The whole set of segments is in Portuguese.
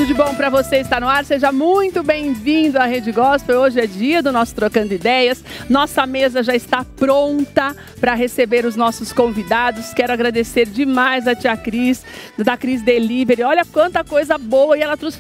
Tudo de bom para você, está no ar? Seja muito bem-vindo à Rede Gospel. Hoje é dia do nosso Trocando Ideias. Nossa mesa já está pronta para receber os nossos convidados. Quero agradecer demais a tia Cris, da Cris Delivery. Olha quanta coisa boa, e ela trouxe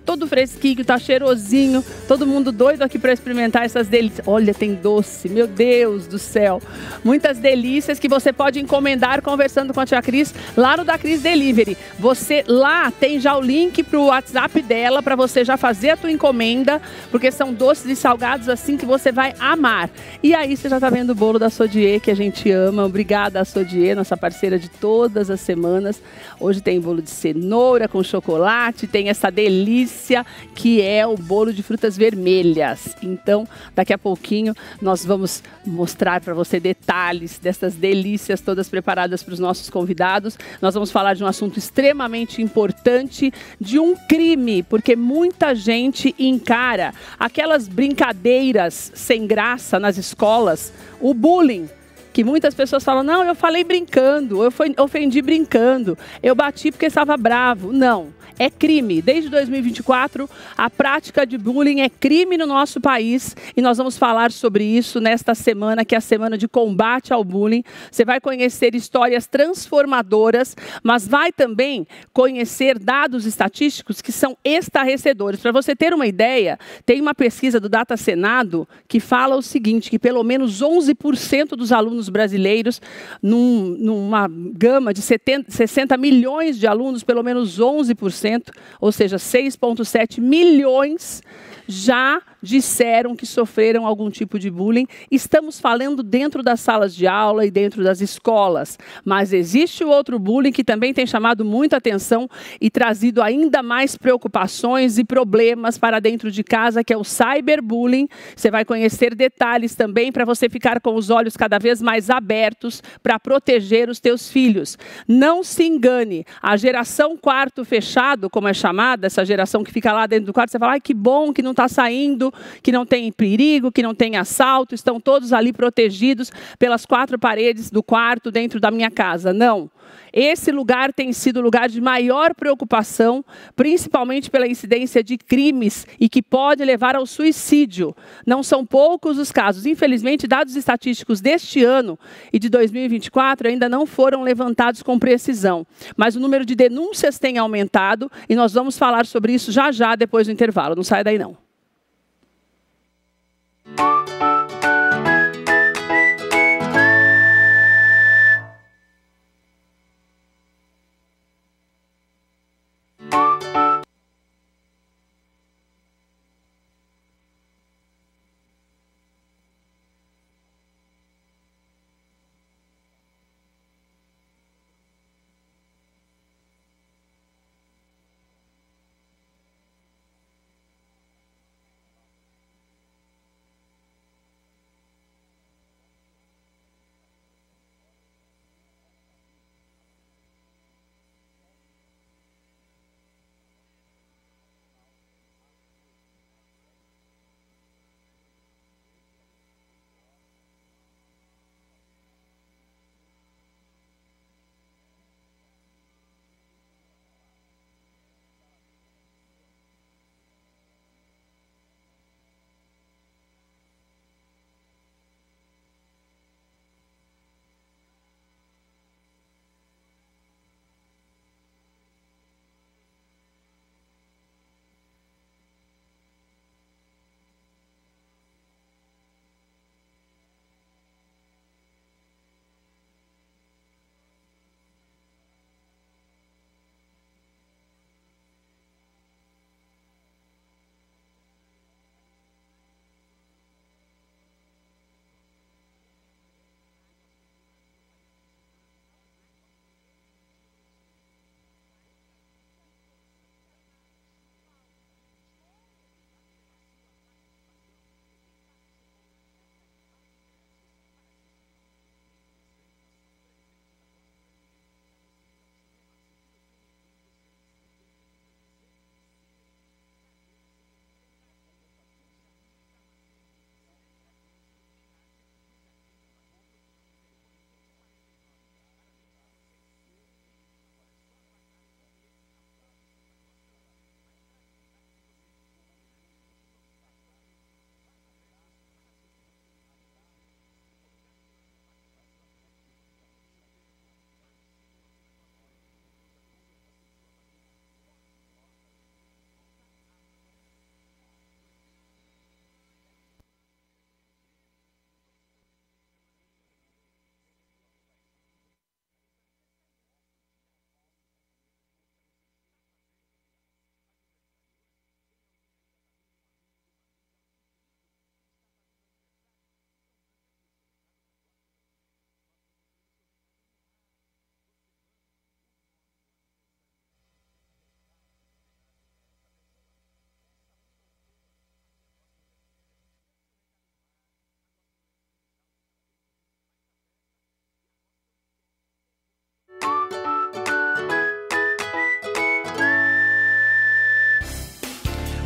todo fresquinho, tá cheirosinho. Todo mundo doido aqui para experimentar essas delícias. Olha, tem doce, meu Deus do céu. Muitas delícias que você pode encomendar conversando com a tia Cris lá no da Cris Delivery. Você lá tem já o link para o WhatsApp dela para você já fazer a tua encomenda, porque são doces e salgados assim que você vai amar. E aí você já está vendo o bolo da Sodier, que a gente ama. Obrigada a Sodier, nossa parceira de todas as semanas. Hoje tem bolo de cenoura com chocolate, tem essa delícia que é o bolo de frutas vermelhas. Então, daqui a pouquinho nós vamos mostrar para você detalhes dessas delícias todas preparadas para os nossos convidados. Nós vamos falar de um assunto extremamente importante, de um crime, porque muita gente encara aquelas brincadeiras sem graça nas escolas, o bullying, que muitas pessoas falam, não, eu falei brincando, eu ofendi brincando, eu bati porque estava bravo. Não, é crime. Desde 2024, a prática de bullying é crime no nosso país e nós vamos falar sobre isso nesta semana, que é a semana de combate ao bullying. Você vai conhecer histórias transformadoras, mas vai também conhecer dados estatísticos que são estarrecedores. Para você ter uma ideia, tem uma pesquisa do Data Senado que fala o seguinte, que pelo menos 11% dos alunos brasileiros, numa gama de 60 milhões de alunos, pelo menos 11%, ou seja, 6,7 milhões, já disseram que sofreram algum tipo de bullying. Estamos falando dentro das salas de aula e dentro das escolas. Mas existe o outro bullying que também tem chamado muita atenção e trazido ainda mais preocupações e problemas para dentro de casa, que é o cyberbullying. Você vai conhecer detalhes também para você ficar com os olhos cada vez mais abertos para proteger os teus filhos. Não se engane, a geração quarto fechado, como é chamada, essa geração que fica lá dentro do quarto, você fala, ai, que bom que não está saindo, que não tem perigo, que não tem assalto, estão todos ali protegidos pelas quatro paredes do quarto dentro da minha casa. Não. Esse lugar tem sido o lugar de maior preocupação, principalmente pela incidência de crimes e que pode levar ao suicídio. Não são poucos os casos. Infelizmente, dados estatísticos deste ano e de 2024 ainda não foram levantados com precisão. Mas o número de denúncias tem aumentado e nós vamos falar sobre isso já já depois do intervalo. Não saia daí não.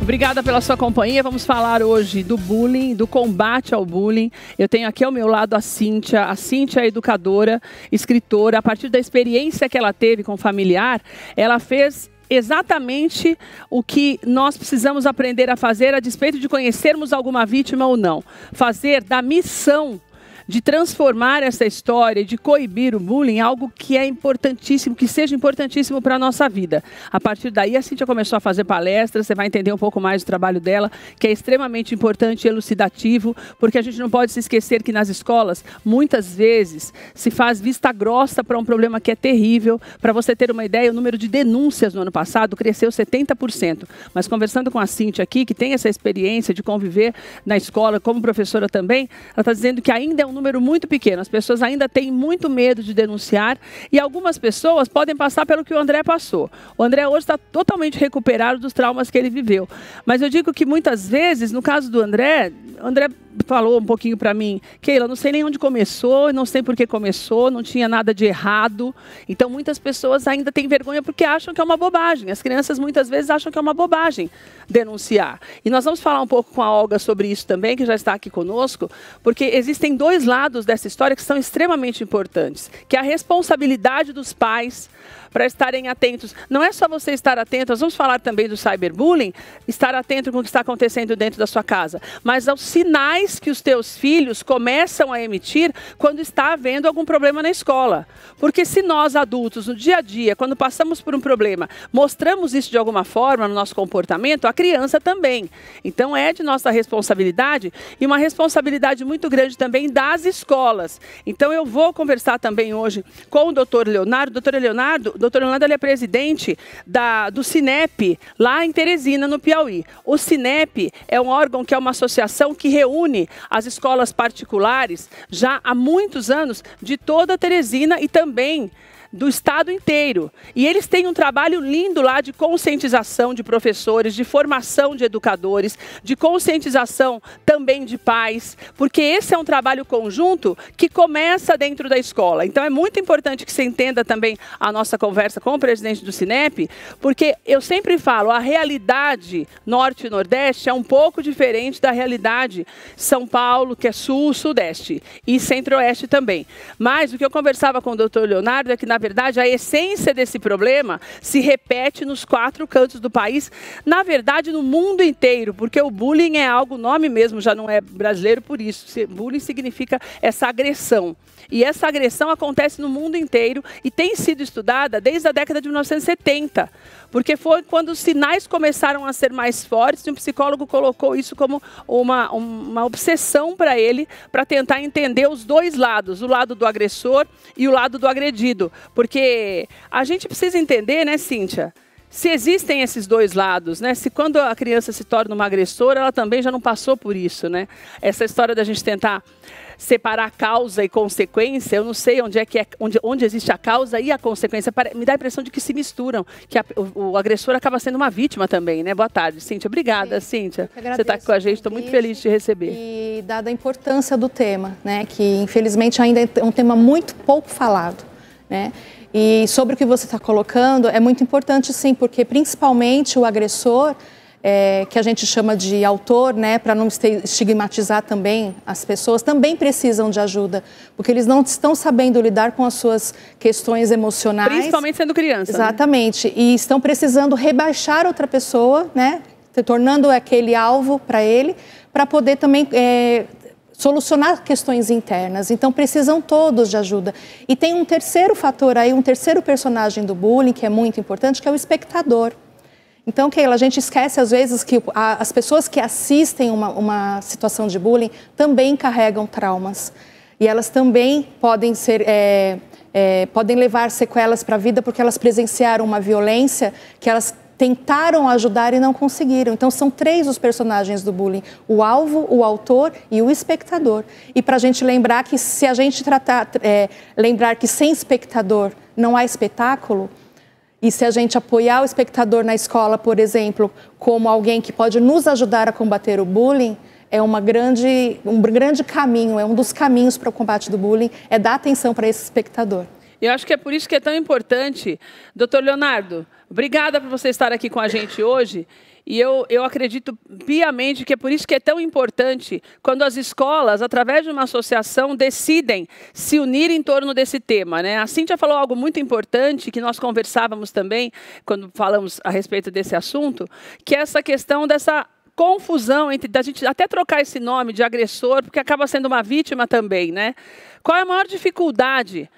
Obrigada pela sua companhia. Vamos falar hoje do bullying, do combate ao bullying. Eu tenho aqui ao meu lado a Cíntia. A Cíntia é educadora, escritora. A partir da experiência que ela teve com o familiar, ela fez exatamente o que nós precisamos aprender a fazer a despeito de conhecermos alguma vítima ou não. Fazer da missão de transformar essa história, de coibir o bullying em algo que é importantíssimo, que seja importantíssimo para a nossa vida. A partir daí, a Cíntia começou a fazer palestras, você vai entender um pouco mais do trabalho dela, que é extremamente importante e elucidativo, porque a gente não pode se esquecer que nas escolas, muitas vezes, se faz vista grossa para um problema que é terrível. Para você ter uma ideia, o número de denúncias no ano passado cresceu 70%. Mas conversando com a Cíntia aqui, que tem essa experiência de conviver na escola, como professora também, ela está dizendo que ainda é um número muito pequeno. As pessoas ainda têm muito medo de denunciar e algumas pessoas podem passar pelo que o André passou. O André hoje está totalmente recuperado dos traumas que ele viveu. Mas eu digo que muitas vezes, no caso do André falou um pouquinho para mim, Keila, não sei nem onde começou, não sei por que começou, não tinha nada de errado. Então muitas pessoas ainda têm vergonha porque acham que é uma bobagem. As crianças muitas vezes acham que é uma bobagem denunciar. E nós vamos falar um pouco com a Olga sobre isso também, que já está aqui conosco, porque existem dois lados dessa história que são extremamente importantes, que é a responsabilidade dos pais para estarem atentos. Não é só você estar atento, nós vamos falar também do cyberbullying, estar atento com o que está acontecendo dentro da sua casa, mas aos sinais que os teus filhos começam a emitir quando está havendo algum problema na escola. Porque se nós adultos, no dia a dia, quando passamos por um problema, mostramos isso de alguma forma no nosso comportamento, a criança também. Então é de nossa responsabilidade e uma responsabilidade muito grande também das escolas. Então eu vou conversar também hoje com o Dr. Leonardo. Dr. Leonardo ele é presidente do Cinep, lá em Teresina, no Piauí. O Cinep é um órgão que é uma associação que reúne as escolas particulares já há muitos anos de toda Teresina e também do estado inteiro. E eles têm um trabalho lindo lá de conscientização de professores, de formação de educadores, de conscientização também de pais, porque esse é um trabalho conjunto que começa dentro da escola. Então é muito importante que você entenda também a nossa conversa com o presidente do Cinep, porque eu sempre falo, a realidade norte e nordeste é um pouco diferente da realidade São Paulo, que é sul, sudeste e centro-oeste também. Mas o que eu conversava com o doutor Leonardo é que, na verdade, a essência desse problema se repete nos 4 cantos do país, na verdade, no mundo inteiro, porque o bullying é algo, o nome mesmo já não é brasileiro por isso. Bullying significa essa agressão. E essa agressão acontece no mundo inteiro e tem sido estudada desde a década de 1970, porque foi quando os sinais começaram a ser mais fortes e um psicólogo colocou isso como uma obsessão para ele, para tentar entender os dois lados, o lado do agressor e o lado do agredido. Porque a gente precisa entender, né, Cíntia? Se existem esses dois lados, né? Se quando a criança se torna uma agressora, ela também já não passou por isso, né? Essa história da gente tentar separar causa e consequência, eu não sei onde existe a causa e a consequência. Me dá a impressão de que se misturam, que o agressor acaba sendo uma vítima também, né? Boa tarde, Cíntia. Obrigada, Cíntia. Você está aqui com a gente, estou muito feliz de te receber. E dada a importância do tema, né? Que infelizmente ainda é um tema muito pouco falado, né? E sobre o que você está colocando, é muito importante sim, porque principalmente o agressor, que a gente chama de autor, né, para não estigmatizar também as pessoas, também precisam de ajuda, porque eles não estão sabendo lidar com as suas questões emocionais. Principalmente sendo criança. Exatamente, né? E estão precisando rebaixar outra pessoa, né, tornando aquele alvo para ele, para poder também solucionar questões internas. Então precisam todos de ajuda. E tem um terceiro fator aí, um terceiro personagem do bullying que é muito importante, que é o espectador. Então, Keila, a gente esquece às vezes que as pessoas que assistem uma situação de bullying também carregam traumas. E elas também podem podem levar sequelas para a vida porque elas presenciaram uma violência que elas tentaram ajudar e não conseguiram. Então, são 3 os personagens do bullying: o alvo, o autor e o espectador. E para a gente lembrar que se a gente lembrar que sem espectador não há espetáculo, e se a gente apoiar o espectador na escola, por exemplo, como alguém que pode nos ajudar a combater o bullying, é um grande caminho, é um dos caminhos para o combate do bullying, é dar atenção para esse espectador. Eu acho que é por isso que é tão importante. Doutor Leonardo, obrigada por você estar aqui com a gente hoje. E eu acredito piamente que é por isso que é tão importante quando as escolas, através de uma associação, decidem se unir em torno desse tema, né? A Cíntia falou algo muito importante, que nós conversávamos também, quando falamos a respeito desse assunto, que é essa questão dessa confusão entre da gente até trocar esse nome de agressor, porque acaba sendo uma vítima também, né? Qual é a maior dificuldade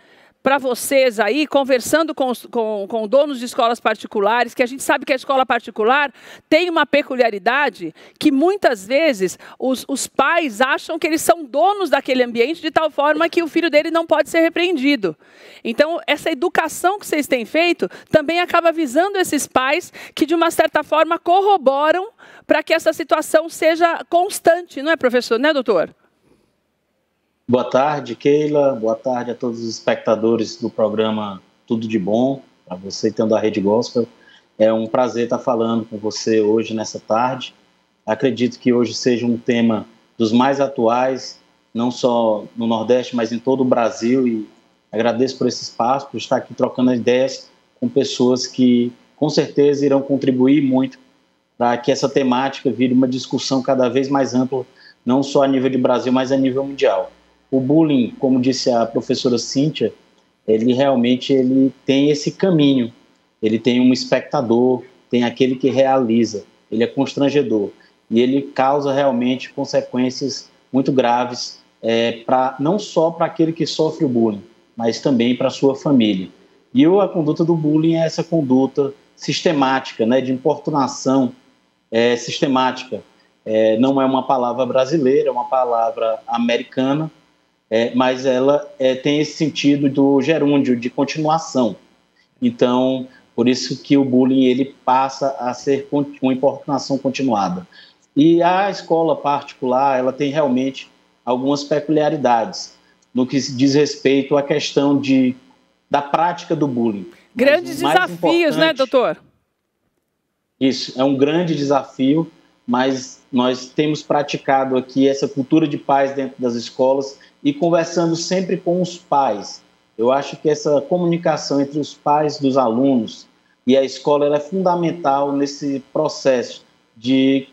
para vocês aí, conversando com donos de escolas particulares, que a gente sabe que a escola particular tem uma peculiaridade que muitas vezes os pais acham que eles são donos daquele ambiente de tal forma que o filho dele não pode ser repreendido. Então, essa educação que vocês têm feito também acaba visando esses pais que, de uma certa forma, corroboram para que essa situação seja constante, não é, professor? Né, doutor? Boa tarde, Keila. Boa tarde a todos os espectadores do programa Tudo de Bom. Para você, tendo a Rede Gospel, é um prazer estar falando com você hoje, nessa tarde. Acredito que hoje seja um tema dos mais atuais, não só no Nordeste, mas em todo o Brasil. E agradeço por esse espaço, por estar aqui trocando ideias com pessoas que, com certeza, irão contribuir muito para que essa temática vire uma discussão cada vez mais ampla, não só a nível de Brasil, mas a nível mundial. O bullying, como disse a professora Cíntia, ele realmente tem esse caminho. Ele tem um espectador, tem aquele que realiza. Ele é constrangedor. E ele causa realmente consequências muito graves, não só para aquele que sofre o bullying, mas também para a sua família. E a conduta do bullying é essa conduta sistemática, né, de importunação sistemática. Não é uma palavra brasileira, é uma palavra americana, mas ela tem esse sentido do gerúndio, de continuação. Então, por isso que o bullying ele passa a ser uma importunação continuada. E a escola particular, ela tem realmente algumas peculiaridades no que diz respeito à questão da prática do bullying. Grandes desafios, né, doutor? Isso, é um grande desafio, mas nós temos praticado aqui essa cultura de paz dentro das escolas e conversando sempre com os pais. Eu acho que essa comunicação entre os pais dos alunos e a escola ela é fundamental nesse processo de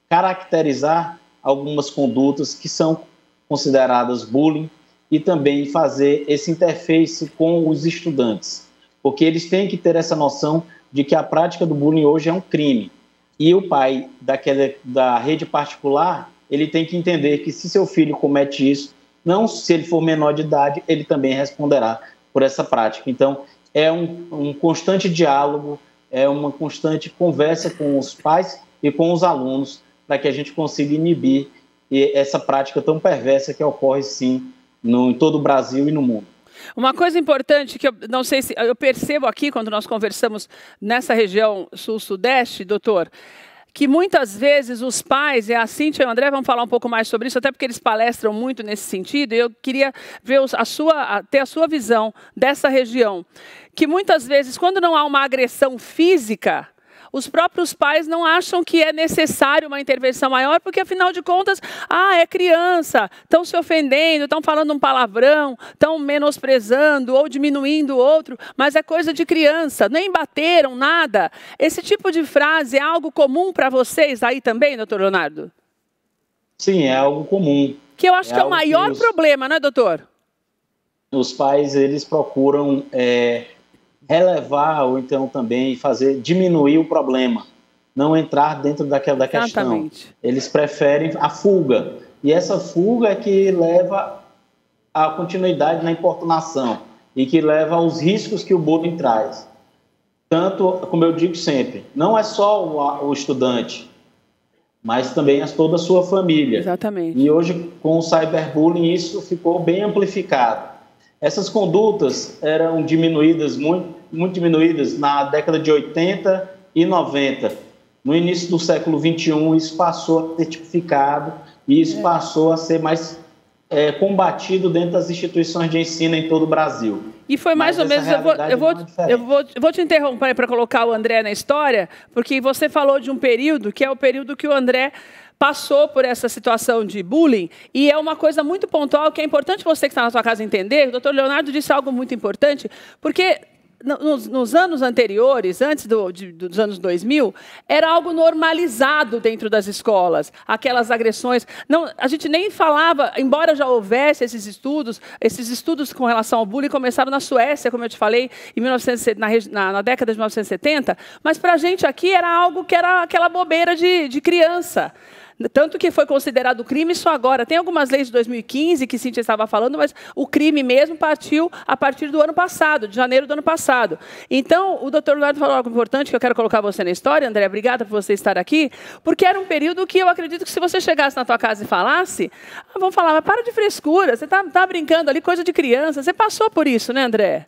caracterizar algumas condutas que são consideradas bullying e também fazer esse interface com os estudantes, porque eles têm que ter essa noção de que a prática do bullying hoje é um crime. E o pai da rede particular, ele tem que entender que se seu filho comete isso, não se ele for menor de idade, ele também responderá por essa prática. Então, é um constante diálogo, é uma constante conversa com os pais e com os alunos para que a gente consiga inibir essa prática tão perversa que ocorre, sim, em todo o Brasil e no mundo. Uma coisa importante que eu não sei se eu percebo aqui quando nós conversamos nessa região sul-sudeste, doutor, que muitas vezes os pais, e a Cíntia e o André vão falar um pouco mais sobre isso, até porque eles palestram muito nesse sentido, e eu queria ver ter a sua visão dessa região, que muitas vezes, quando não há uma agressão física, os próprios pais não acham que é necessário uma intervenção maior, porque, afinal de contas, é criança, estão se ofendendo, estão falando um palavrão, estão menosprezando ou diminuindo o outro, mas é coisa de criança, nem bateram, nada. Esse tipo de frase é algo comum para vocês aí também, doutor Leonardo? Sim, é algo comum. Que eu acho que é o maior problema, né, doutor? Os pais, eles procuram relevar ou então também diminuir o problema, não entrar dentro da questão. Eles preferem a fuga, e essa fuga é que leva à continuidade na importunação e que leva aos riscos que o bullying traz. Tanto, como eu digo sempre, não é só o estudante, mas também toda a sua família. Exatamente. E hoje, com o cyberbullying, isso ficou bem amplificado. Essas condutas eram diminuídas, muito diminuídas na década de 80 e 90. No início do século XXI, isso passou a ser tipificado e isso passou a ser mais combatido dentro das instituições de ensino em todo o Brasil. E foi mais ou menos, eu vou te interromper para colocar o André na história, porque você falou de um período, que é o período que o André passou por essa situação de bullying, e é uma coisa muito pontual, que é importante você que está na sua casa entender. O doutor Leonardo disse algo muito importante, porque nos anos anteriores, antes dos anos 2000, era algo normalizado dentro das escolas, aquelas agressões. Não, a gente nem falava, embora já houvesse esses estudos com relação ao bullying começaram na Suécia, como eu te falei, em na década de 1970, mas para a gente aqui era algo que era aquela bobeira de criança. Tanto que foi considerado crime só agora. Tem algumas leis de 2015 que Cíntia estava falando, mas o crime mesmo partiu a partir do ano passado, de janeiro do ano passado. Então, o doutor Leonardo falou algo importante que eu quero colocar você na história, André, obrigada por você estar aqui, porque era um período que eu acredito que se você chegasse na tua casa e falasse, vão falar, mas para de frescura, você está brincando ali, coisa de criança. Você passou por isso, né, André?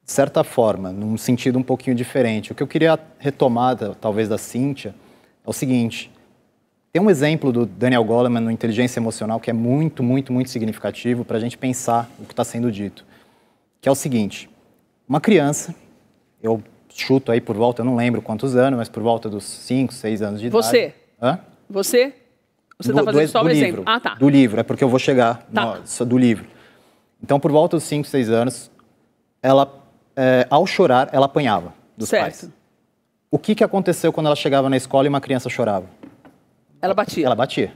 De certa forma, num sentido um pouquinho diferente. O que eu queria retomar, talvez, da Cíntia, é o seguinte. Tem um exemplo do Daniel Goleman no Inteligência Emocional que é muito, muito, muito significativo para a gente pensar o que está sendo dito. Que é o seguinte, uma criança, eu chuto aí por volta, eu não lembro quantos anos, mas por volta dos 5, 6 anos de idade. Você? Hã? Você? Você está fazendo só um exemplo? Ah, tá. Do livro, é porque eu vou chegar do livro. Então, por volta dos 5, 6 anos, ela, ao chorar, ela apanhava dos pais. O que aconteceu quando ela chegava na escola e uma criança chorava? Ela batia. Ela batia.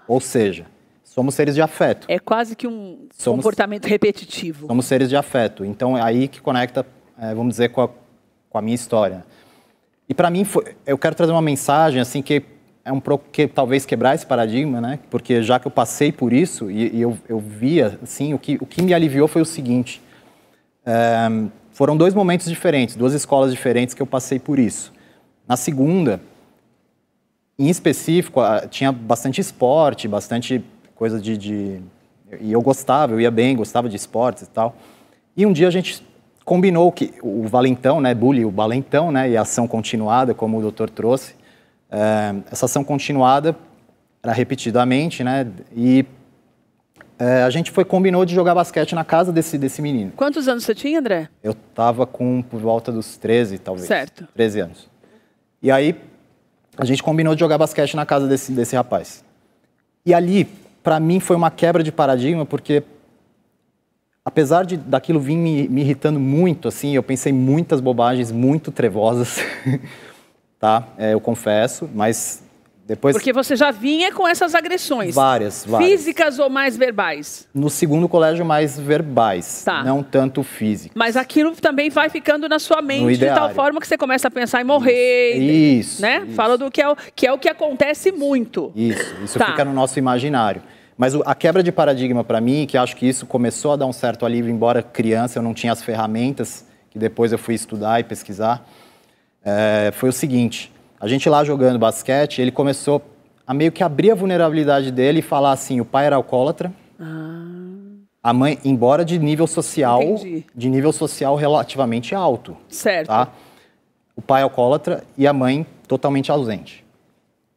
Ou seja, somos seres de afeto. É quase que um comportamento repetitivo. Somos seres de afeto. Então, é aí que conecta, vamos dizer, com a minha história. E para mim, eu quero trazer uma mensagem assim que é que talvez quebrar esse paradigma, né? Porque já que eu passei por isso e eu via, assim, o que me aliviou foi o seguinte. Foram 2 momentos diferentes, 2 escolas diferentes que eu passei por isso. Na segunda, em específico, tinha bastante esporte, bastante coisa e eu gostava, eu ia bem, gostava de esportes e tal. E um dia a gente combinou que o valentão, né, bullying, o valentão, né, e a ação continuada, como o doutor trouxe, essa ação continuada era repetidamente, né, e a gente combinou de jogar basquete na casa desse menino. Quantos anos você tinha, André? Eu estava por volta dos 13, talvez. Certo. 13 anos. E aí, a gente combinou de jogar basquete na casa desse rapaz. E ali, para mim, foi uma quebra de paradigma, porque apesar daquilo vir me irritando muito, assim, eu pensei muitas bobagens muito trevosas, tá? Eu confesso, mas depois... Porque você já vinha com essas agressões. Várias. Físicas ou mais verbais? No segundo colégio, mais verbais, tá. Não tanto físicas. Mas aquilo também vai ficando na sua mente de tal forma que você começa a pensar em morrer. Isso. Né? Fala do que é o que acontece muito. Isso fica no nosso imaginário. Mas a quebra de paradigma para mim, que acho que isso começou a dar um certo alívio, embora criança eu não tinha as ferramentas, que depois eu fui estudar e pesquisar, foi o seguinte: a gente lá jogando basquete, ele começou a meio que abrir a vulnerabilidade dele e falar assim, o pai era alcoólatra, a mãe, embora de nível social relativamente alto. Certo. Tá? O pai alcoólatra e a mãe totalmente ausente.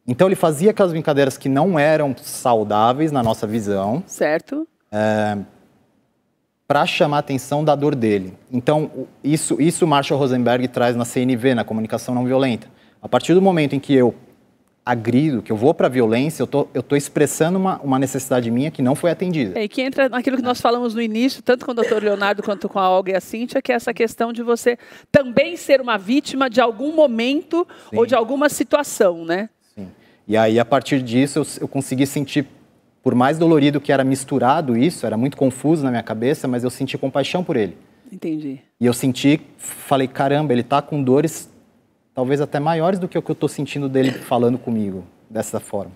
Então ele fazia aquelas brincadeiras que não eram saudáveis na nossa visão. Certo. Para chamar a atenção da dor dele. Então isso Marshall Rosenberg traz na CNV, na comunicação não violenta. A partir do momento em que eu agrido, que eu vou para a violência, eu tô expressando uma necessidade minha que não foi atendida. E que entra naquilo que nós falamos no início, tanto com o doutor Leonardo quanto com a Olga e a Cíntia, que é essa questão de você também ser uma vítima de algum momento ou de alguma situação, né? Sim. E aí, a partir disso, eu consegui sentir, por mais dolorido que era misturado isso, era muito confuso na minha cabeça, mas eu senti compaixão por ele. Entendi. E eu falei, caramba, ele tá com dores talvez até maiores do que o que eu estou sentindo dele falando comigo, dessa forma.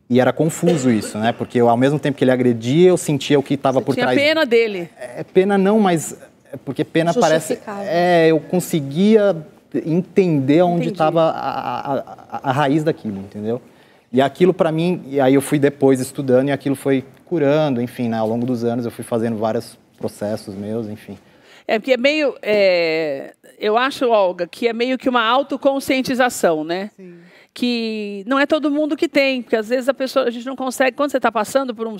E era confuso isso, né? Porque ao mesmo tempo que ele agredia, eu sentia o que estava por trás. Tinha pena dele. Pena não, mas... Porque pena parece... eu conseguia entender onde estava a raiz daquilo, entendeu? E aquilo para mim... E aí eu fui depois estudando e aquilo foi curando, enfim, né? Ao longo dos anos eu fui fazendo vários processos meus, enfim. Porque é meio... eu acho, Olga, que é meio que uma autoconscientização, né? Sim. Que não é todo mundo que tem, porque às vezes a gente não consegue... Quando você está passando por um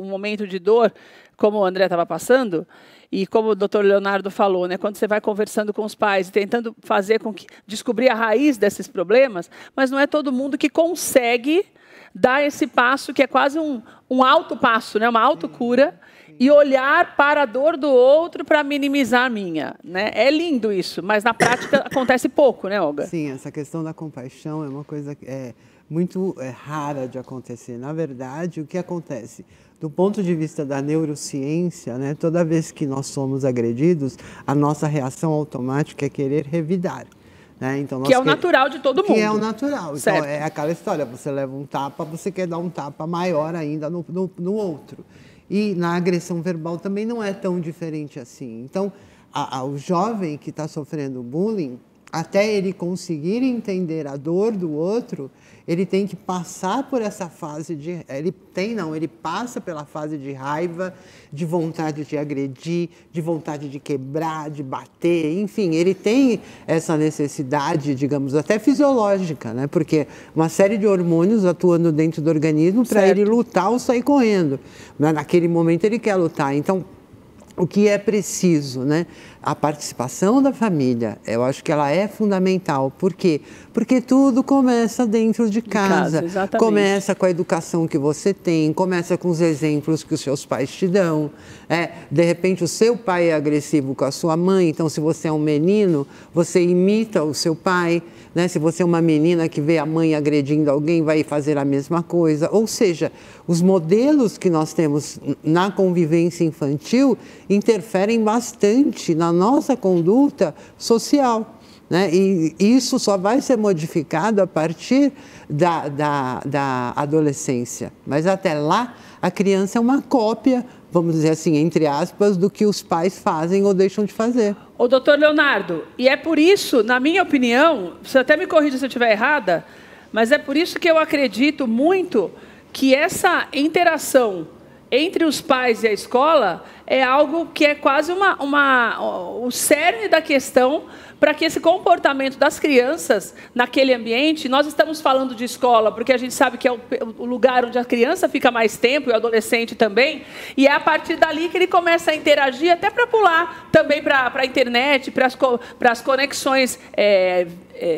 momento de dor, como o André estava passando, e como o doutor Leonardo falou, né? Quando você vai conversando com os pais, tentando fazer com que... descobrir a raiz desses problemas, mas não é todo mundo que consegue dar esse passo, que é quase um autopasso, né? Uma autocura. e olhar para a dor do outro para minimizar a minha, né? É lindo isso, mas na prática acontece pouco, né, Olga? Sim, essa questão da compaixão é uma coisa muito rara de acontecer. Na verdade, o que acontece? Do ponto de vista da neurociência, né, toda vez que nós somos agredidos, a nossa reação automática é querer revidar. Né? Então, que é o natural de todo mundo. Que é o natural. Certo. Então, é aquela história, você leva um tapa, você quer dar um tapa maior ainda no outro. E na agressão verbal também não é tão diferente assim. Então, o jovem que está sofrendo bullying, até ele conseguir entender a dor do outro, ele tem que passar por essa fase de... Ele passa pela fase de raiva, de vontade de agredir, de vontade de quebrar, de bater, enfim, ele tem essa necessidade, digamos, até fisiológica, né? Porque uma série de hormônios atuando dentro do organismo para ele lutar ou sair correndo. Naquele momento ele quer lutar, então... O que é preciso, né? A participação da família, eu acho que ela é fundamental. Por quê? Porque tudo começa dentro de casa. Começa com a educação que você tem, começa com os exemplos que os seus pais te dão. De repente, o seu pai é agressivo com a sua mãe, então, se você é um menino, você imita o seu pai. Né? Se você é uma menina que vê a mãe agredindo alguém, vai fazer a mesma coisa. Ou seja, os modelos que nós temos na convivência infantil interferem bastante na nossa conduta social. Né? E isso só vai ser modificado a partir da adolescência. Mas até lá, a criança é uma cópia, vamos dizer assim, entre aspas, do que os pais fazem ou deixam de fazer. Ô, doutor Leonardo, e é por isso, na minha opinião, você até me corrija se eu estiver errada, mas é por isso que eu acredito muito que essa interação entre os pais e a escola é algo que é quase o cerne da questão para que esse comportamento das crianças naquele ambiente, nós estamos falando de escola porque a gente sabe que é o lugar onde a criança fica mais tempo e o adolescente também, e é a partir dali que ele começa a interagir até para pular também para a internet, para as conexões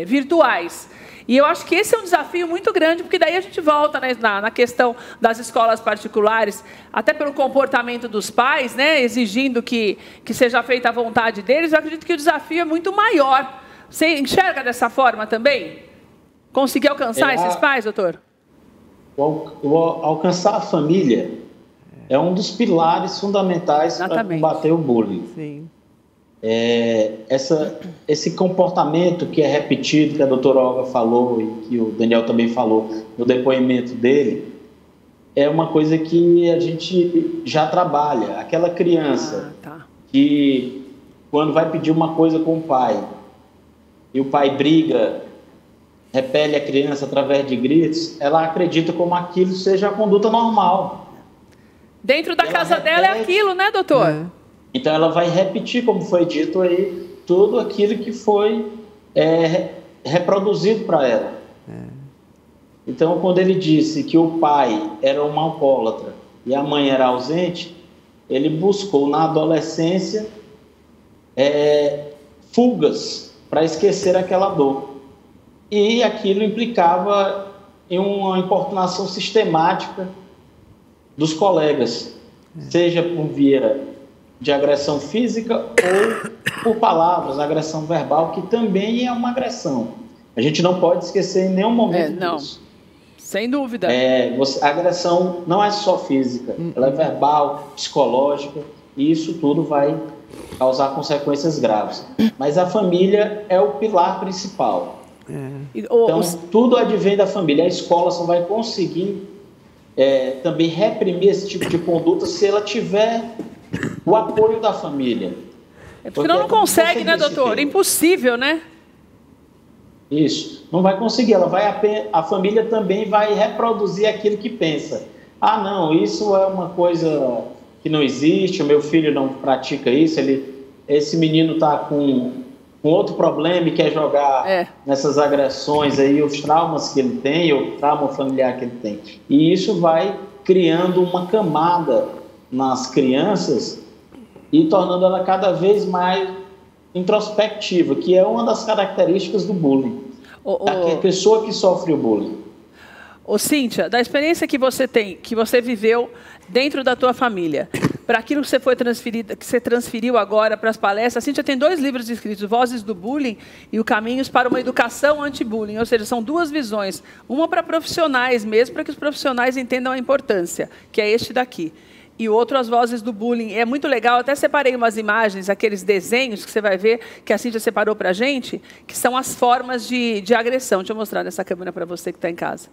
virtuais. E eu acho que esse é um desafio muito grande, porque daí a gente volta, né, na questão das escolas particulares, até pelo comportamento dos pais, né, exigindo que seja feita a vontade deles. Eu acredito que o desafio é muito maior. Você enxerga dessa forma também? Conseguir alcançar esses pais, doutor? Alcançar a família é um dos pilares fundamentais para combater o bullying. Sim. Esse comportamento que é repetido, que a doutora Olga falou e que o Daniel também falou no depoimento dele, é uma coisa que a gente já trabalha. Aquela criança que, quando vai pedir uma coisa com o pai, e o pai briga, repele a criança através de gritos, ela acredita como aquilo seja a conduta normal. Dentro da casa dela é aquilo, né, doutor? Então, ela vai repetir, como foi dito aí, tudo aquilo que foi reproduzido para ela. Então, quando ele disse que o pai era um alcoólatra e a mãe era ausente, ele buscou, na adolescência, fugas para esquecer aquela dor. E aquilo implicava em uma importunação sistemática dos colegas, seja por via de agressão física ou por palavras, agressão verbal, que também é uma agressão. A gente não pode esquecer em nenhum momento disso. Sem dúvida. A agressão não é só física, ela é verbal, psicológica, e isso tudo vai causar consequências graves. Mas a família é o pilar principal. Então, tudo advém da família. A escola só vai conseguir também reprimir esse tipo de conduta se ela tiver o apoio da família. Porque não consegue, né, doutor? Impossível, né? Isso. Não vai conseguir. A família também vai reproduzir aquilo que pensa. Ah, não, isso é uma coisa que não existe, o meu filho não pratica isso, esse menino está com outro problema e quer jogar nessas agressões aí, os traumas que ele tem, ou o trauma familiar que ele tem. E isso vai criando uma camada nas crianças e tornando ela cada vez mais introspectiva, que é uma das características do bullying. Da pessoa que sofre o bullying. Cíntia, da experiência que você tem, que você viveu dentro da tua família, para aquilo que você transferiu agora para as palestras. A Cíntia tem 2 livros escritos, Vozes do Bullying e o Caminhos para uma Educação Anti-Bullying. Ou seja, são 2 visões. Uma para profissionais mesmo, para que os profissionais entendam a importância, que é este daqui. E o outro, As Vozes do Bullying. É muito legal, até separei umas imagens, aqueles desenhos que você vai ver, que a Cíntia separou para a gente, que são as formas de agressão. Deixa eu mostrar nessa câmera para você que está em casa.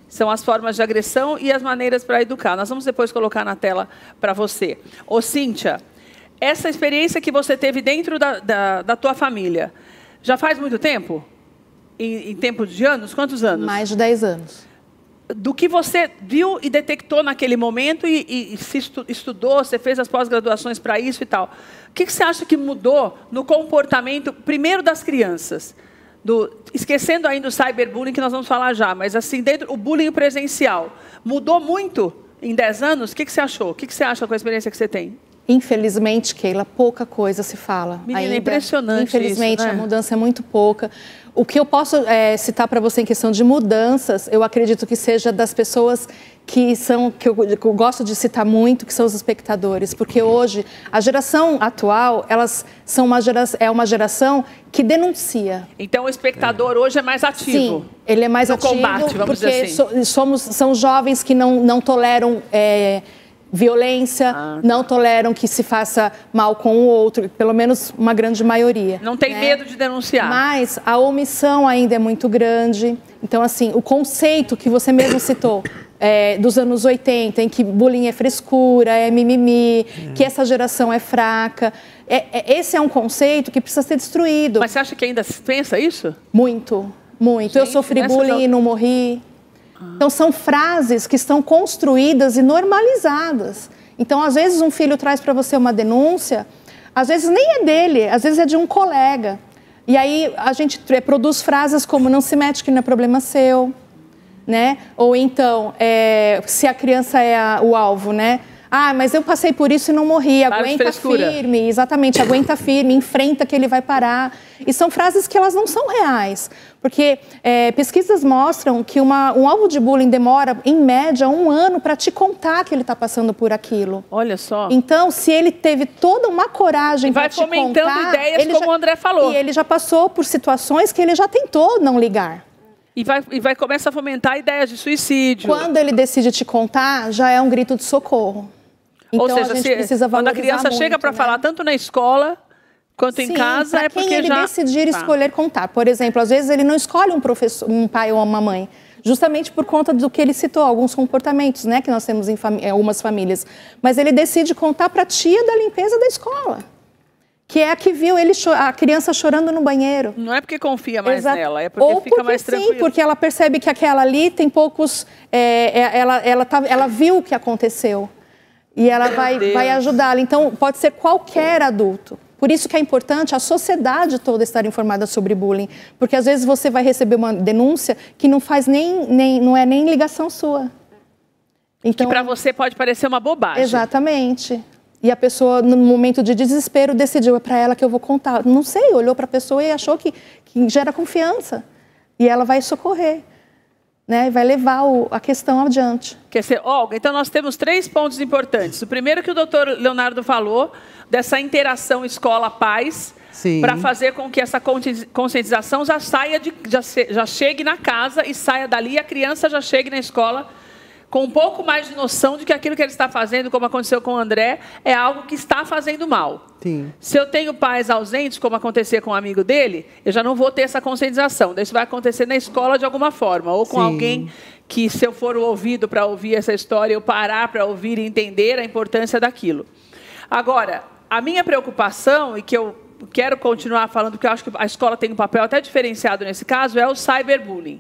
São as formas de agressão e as maneiras para educar. Nós vamos depois colocar na tela para você. Ô, Cíntia, essa experiência que você teve dentro da tua família, já faz muito tempo? Em tempo de anos? Quantos anos? Mais de 10 anos. Do que você viu e detectou naquele momento e se estudou, você fez as pós-graduações para isso e tal. O que você acha que mudou no comportamento, primeiro das crianças? Esquecendo ainda o cyberbullying, que nós vamos falar já, mas assim, dentro o bullying presencial, mudou muito em 10 anos? O que você achou? O que você acha com a experiência que você tem? Infelizmente, Keila, pouca coisa se fala. Menina, ainda. É impressionante. Infelizmente, isso, né? A mudança é muito pouca. O que eu posso citar para você em questão de mudanças, eu acredito que seja das pessoas que eu gosto de citar muito, que são os espectadores, porque hoje a geração atual, é uma geração que denuncia. Então o espectador hoje é mais ativo. Sim, ele é mais ativo combate, vamos porque dizer assim. São jovens que não toleram violência, não toleram que se faça mal com o outro, pelo menos uma grande maioria. Não tem medo de denunciar. Mas a omissão ainda é muito grande. Então, assim, o conceito que você mesmo citou, dos anos 80, em que bullying é frescura, é mimimi, que essa geração é fraca, esse é um conceito que precisa ser destruído. Mas você acha que ainda se pensa isso? Muito, muito. Gente, eu sofri bullying e não morri. Então, são frases que estão construídas e normalizadas. Então, às vezes, um filho traz para você uma denúncia, às vezes nem é dele, às vezes é de um colega. E aí, a gente produz frases como, não se mete que não é problema seu, né? Ou então, se a criança é o alvo, né? Ah, mas eu passei por isso e não morri, aguenta firme, exatamente, aguenta firme, enfrenta que ele vai parar. E são frases que elas não são reais, porque pesquisas mostram que um alvo de bullying demora, em média, 1 ano para te contar que ele está passando por aquilo. Olha só. Então, se ele teve toda uma coragem para te contar... Vai fomentando ideias, como o André falou. E ele já passou por situações que ele já tentou não ligar. E vai começar a fomentar ideias de suicídio. Quando ele decide te contar, já é um grito de socorro. Então, ou seja, a gente precisa valorizar quando a criança muito, chega para falar, tanto na escola quanto em casa, é porque ele decidir escolher contar. Por exemplo, às vezes ele não escolhe um pai ou uma mãe, justamente por conta do que ele citou, alguns comportamentos, né, que nós temos em algumas famílias. Mas ele decide contar para a tia da limpeza da escola, que é a que viu a criança chorando no banheiro. Não é porque confia mais nela, é porque fica mais tranquilo. Sim, porque ela percebe que aquela ali tem poucos... ela viu o que aconteceu. E ela vai ajudá-la. Então, pode ser qualquer adulto. Por isso que é importante a sociedade toda estar informada sobre bullying. Porque, às vezes, você vai receber uma denúncia que não faz não é nem ligação sua. Então, que para você pode parecer uma bobagem. Exatamente. E a pessoa, no momento de desespero, decidiu, é para ela que eu vou contar. Não sei, olhou para a pessoa e achou que gera confiança. E ela vai socorrer. Né, vai levar a questão adiante. Quer dizer, Olga, então nós temos 3 pontos importantes. O primeiro que o doutor Leonardo falou, dessa interação escola-pais, para fazer com que essa conscientização já chegue na casa e saia dali, e a criança já chegue na escola com um pouco mais de noção de que aquilo que ele está fazendo, como aconteceu com o André, é algo que está fazendo mal. Sim. Se eu tenho pais ausentes, como acontecia com um amigo dele, eu já não vou ter essa conscientização. Isso vai acontecer na escola de alguma forma, ou com alguém que, se eu for o ouvido para ouvir essa história, eu parar para ouvir e entender a importância daquilo. Agora, a minha preocupação, e que eu quero continuar falando, porque eu acho que a escola tem um papel até diferenciado nesse caso, é o cyberbullying.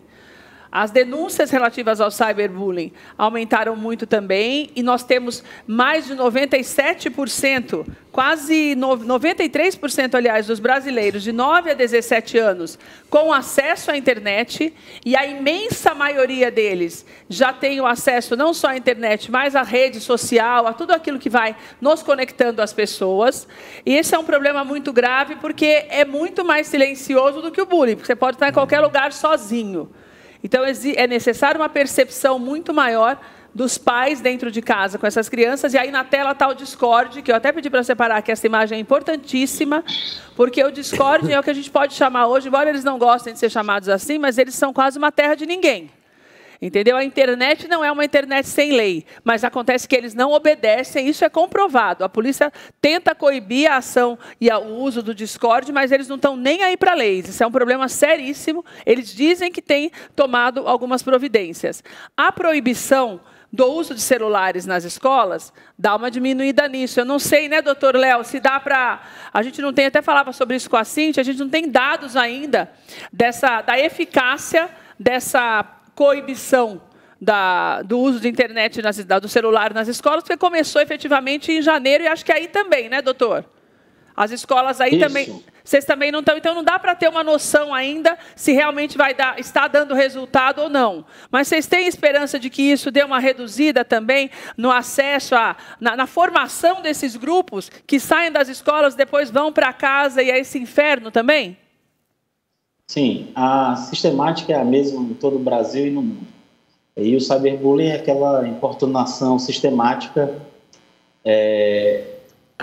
As denúncias relativas ao cyberbullying aumentaram muito também, e nós temos mais de 97%, quase 93%, aliás, dos brasileiros de 9 a 17 anos com acesso à internet, e a imensa maioria deles já tem o acesso não só à internet, mas à rede social, a tudo aquilo que vai nos conectando às pessoas. E esse é um problema muito grave, porque é muito mais silencioso do que o bullying, porque você pode estar em qualquer lugar sozinho. Então, é necessário uma percepção muito maior dos pais dentro de casa com essas crianças, e aí na tela está o Discord, que eu até pedi para separar, que essa imagem é importantíssima, porque o Discord é o que a gente pode chamar hoje, embora eles não gostem de ser chamados assim, mas eles são quase uma terra de ninguém. Entendeu? A internet não é uma internet sem lei, mas acontece que eles não obedecem, isso é comprovado. A polícia tenta coibir a ação e o uso do Discord, mas eles não estão nem aí para leis. Isso é um problema seríssimo. Eles dizem que têm tomado algumas providências. A proibição do uso de celulares nas escolas dá uma diminuída nisso. Eu não sei, né, doutor Léo, se dá para... A gente não tem, até falava sobre isso com a Cíntia, a gente não tem dados ainda da eficácia dessa coibição do uso de internet, do celular nas escolas, porque começou efetivamente em janeiro, e acho que aí também, né, doutor? As escolas aí também, vocês também não estão, então não dá para ter uma noção ainda se realmente está dando resultado ou não. Mas vocês têm esperança de que isso dê uma reduzida também no acesso, na formação desses grupos que saem das escolas, depois vão para casa e é esse inferno também? Sim, a sistemática é a mesma em todo o Brasil e no mundo. E o cyberbullying é aquela importunação sistemática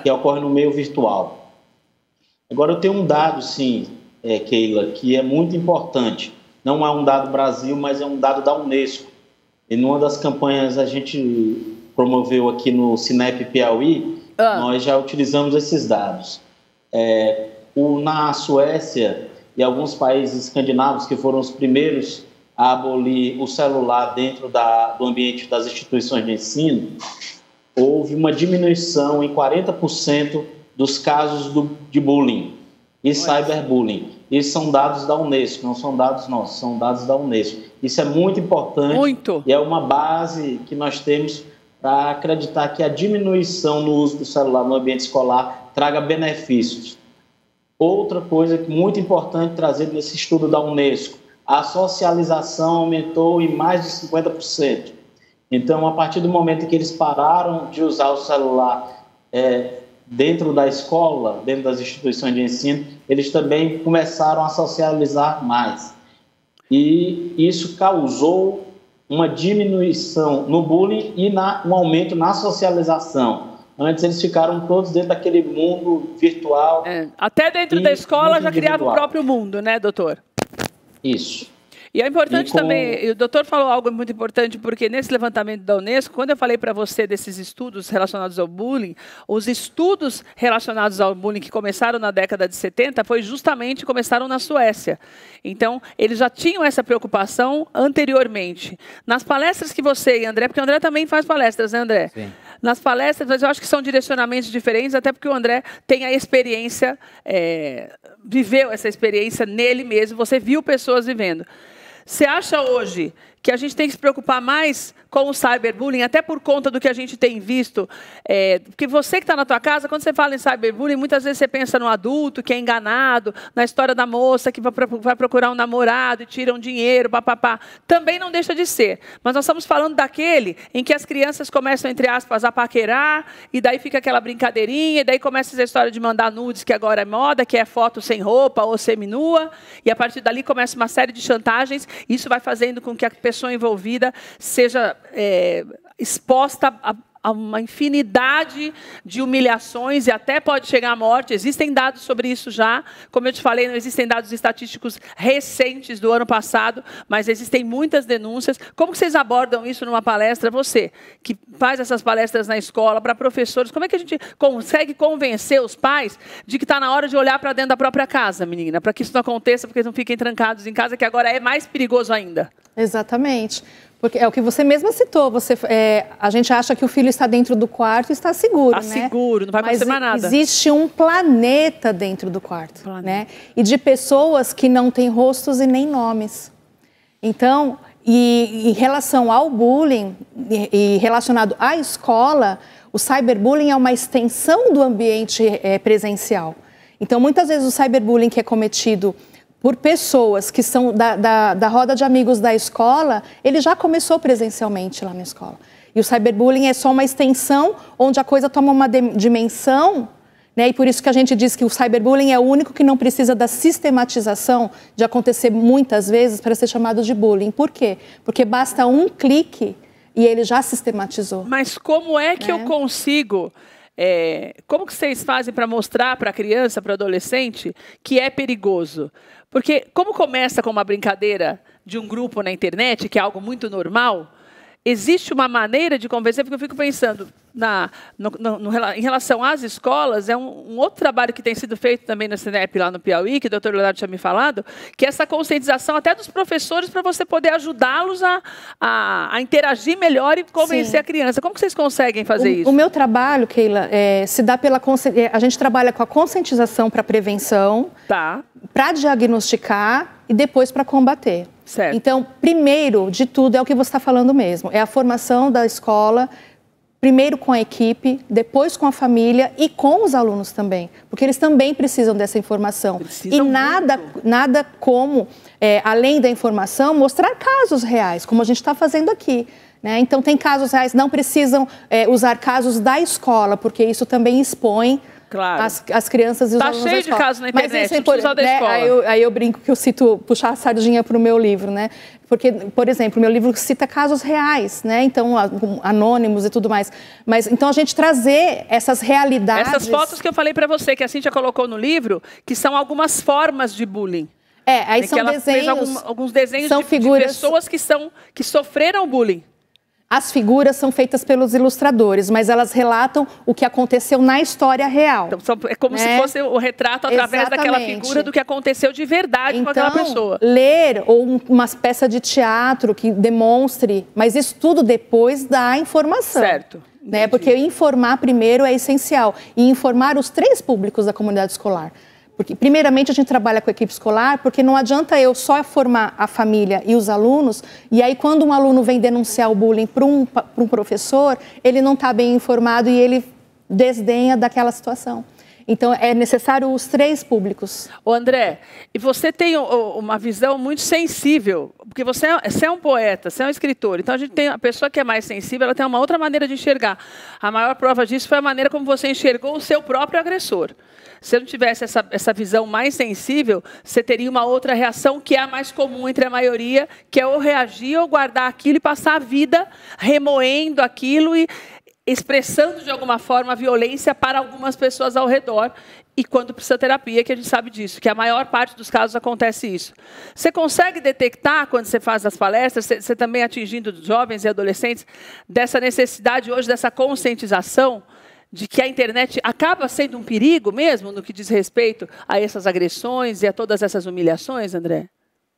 que ocorre no meio virtual. Agora, eu tenho um dado, sim, Keila, que é muito importante. Não é um dado Brasil, mas é um dado da Unesco. E numa das campanhas a gente promoveu aqui no Cinep Piauí, nós já utilizamos esses dados. Na Suécia e alguns países escandinavos, que foram os primeiros a abolir o celular dentro do ambiente das instituições de ensino, houve uma diminuição em 40% dos casos de bullying e cyberbullying. Isso são dados da Unesco, não são dados nossos, são dados da Unesco. Isso é muito importante. Muito. E é uma base que nós temos para acreditar que a diminuição no uso do celular no ambiente escolar traga benefícios. Outra coisa muito importante trazer nesse estudo da Unesco, a socialização aumentou em mais de 50%. Então, a partir do momento em que eles pararam de usar o celular dentro da escola, dentro das instituições de ensino, eles também começaram a socializar mais. E isso causou uma diminuição no bullying e um aumento na socialização. Antes eles ficaram todos dentro daquele mundo virtual. Até dentro da escola já criava o próprio mundo, né, doutor? Isso. E é importante também, o doutor falou algo muito importante, porque nesse levantamento da Unesco, quando eu falei para você desses estudos relacionados ao bullying, os estudos relacionados ao bullying que começaram na década de 70, começaram na Suécia. Então, eles já tinham essa preocupação anteriormente. Nas palestras que você e André, porque o André também faz palestras, né, André? Sim. Nas palestras, mas eu acho que são direcionamentos diferentes, até porque o André tem a experiência, viveu essa experiência nele mesmo, você viu pessoas vivendo. Você acha hoje que a gente tem que se preocupar mais com o cyberbullying, até por conta do que a gente tem visto? Porque você que está na tua casa, quando você fala em cyberbullying, muitas vezes você pensa no adulto que é enganado, na história da moça que vai procurar um namorado e tira um dinheiro, papapá. Também não deixa de ser. Mas nós estamos falando daquele em que as crianças começam, entre aspas, a paquerar, e daí fica aquela brincadeirinha, e daí começa essa história de mandar nudes, que agora é moda, que é foto sem roupa ou seminua, e a partir dali começa uma série de chantagens. Isso vai fazendo com que a pessoa envolvida seja exposta a uma infinidade de humilhações e até pode chegar à morte. Existem dados sobre isso já. Como eu te falei, não existem dados estatísticos recentes do ano passado, mas existem muitas denúncias. Como que vocês abordam isso numa palestra? Você, que faz essas palestras na escola, para professores, como é que a gente consegue convencer os pais de que está na hora de olhar para dentro da própria casa, menina, para que isso não aconteça, porque eles não fiquem trancados em casa, que agora é mais perigoso ainda? Exatamente. Porque é o que você mesma citou, a gente acha que o filho está dentro do quarto e está seguro, né? Está seguro, não vai acontecer mais nada. Existe um planeta dentro do quarto, né? E de pessoas que não têm rostos e nem nomes. Então, em relação ao bullying e relacionado à escola, o cyberbullying é uma extensão do ambiente presencial. Então, muitas vezes o cyberbullying que é cometido por pessoas que são da roda de amigos da escola, ele já começou presencialmente lá na escola. E o cyberbullying é só uma extensão onde a coisa toma uma dimensão, né? E por isso que a gente diz que o cyberbullying é o único que não precisa da sistematização de acontecer muitas vezes para ser chamado de bullying. Por quê? Porque basta um clique e ele já sistematizou. Mas como é que eu consigo... como que vocês fazem para mostrar para a criança, para o adolescente, que é perigoso? Porque como começa com uma brincadeira de um grupo na internet, que é algo muito normal, existe uma maneira de convencer, porque eu fico pensando, em relação às escolas, é um outro trabalho que tem sido feito também na Senep, lá no Piauí, que o doutor Leonardo tinha me falado, que é essa conscientização até dos professores para você poder ajudá-los a interagir melhor e convencer a criança. Como que vocês conseguem fazer isso? O meu trabalho, Keila, se dá pela... A gente trabalha com a conscientização para prevenção, para diagnosticar e depois para combater. Certo. Então, primeiro de tudo, é o que você está falando mesmo, é a formação da escola, primeiro com a equipe, depois com a família e com os alunos também, porque eles também precisam dessa informação. E nada como, além da informação, mostrar casos reais, como a gente está fazendo aqui. Né? Então, tem casos reais, não precisam usar casos da escola, porque isso também expõe as crianças e os alunos da escola. Está cheio de casos na internet, não precisa da escola. Aí eu brinco que eu cito, puxar a sardinha para o meu livro, né? Porque, por exemplo, o meu livro cita casos reais, né? Então, anônimos e tudo mais. Mas, então, a gente trazer essas realidades... Essas fotos que eu falei para você, que a Cíntia colocou no livro, que são algumas formas de bullying. Aí são desenhos... alguns desenhos de pessoas que sofreram bullying. As figuras são feitas pelos ilustradores, mas elas relatam o que aconteceu na história real. Então, é como se fosse o retrato através daquela figura do que aconteceu de verdade com aquela pessoa. Ler ou uma peça de teatro que demonstre, mas isso tudo depois da informação. Certo. Né? Porque informar primeiro é essencial. E informar os 3 públicos da comunidade escolar. Porque, primeiramente, a gente trabalha com a equipe escolar, porque não adianta eu só formar a família e os alunos, e aí quando um aluno vem denunciar o bullying para um professor, ele não está bem informado e ele desdenha daquela situação. Então, é necessário os 3 públicos. Ô André, e você tem uma visão muito sensível, porque você é um poeta, você é um escritor, então a pessoa que é mais sensível, ela tem uma outra maneira de enxergar. A maior prova disso foi a maneira como você enxergou o seu próprio agressor. Se eu não tivesse essa visão mais sensível, você teria uma outra reação que é a mais comum entre a maioria, que é ou reagir ou guardar aquilo e passar a vida remoendo aquilo e expressando de alguma forma a violência para algumas pessoas ao redor. E quando precisa terapia, que a gente sabe disso, que a maior parte dos casos acontece isso. Você consegue detectar, quando você faz as palestras, você também atingindo jovens e adolescentes, dessa necessidade hoje, dessa conscientização, de que a internet acaba sendo um perigo mesmo no que diz respeito a essas agressões e a todas essas humilhações, André?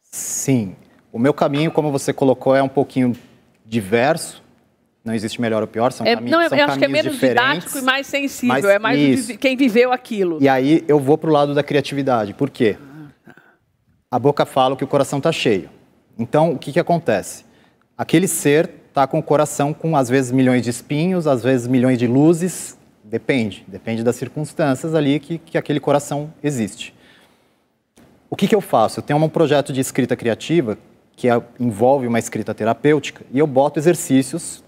Sim. O meu caminho, como você colocou, é um pouquinho diverso. Não existe melhor ou pior, são caminhos diferentes. Eu acho que é menos didático e mais sensível, é mais quem viveu aquilo. E aí eu vou para o lado da criatividade. Por quê? A boca fala que o coração está cheio. Então, o que acontece? Aquele ser está com o coração com, às vezes, milhões de espinhos, às vezes, milhões de luzes. Depende das circunstâncias ali que aquele coração existe. O que eu faço? Eu tenho um projeto de escrita criativa que envolve uma escrita terapêutica e eu boto exercícios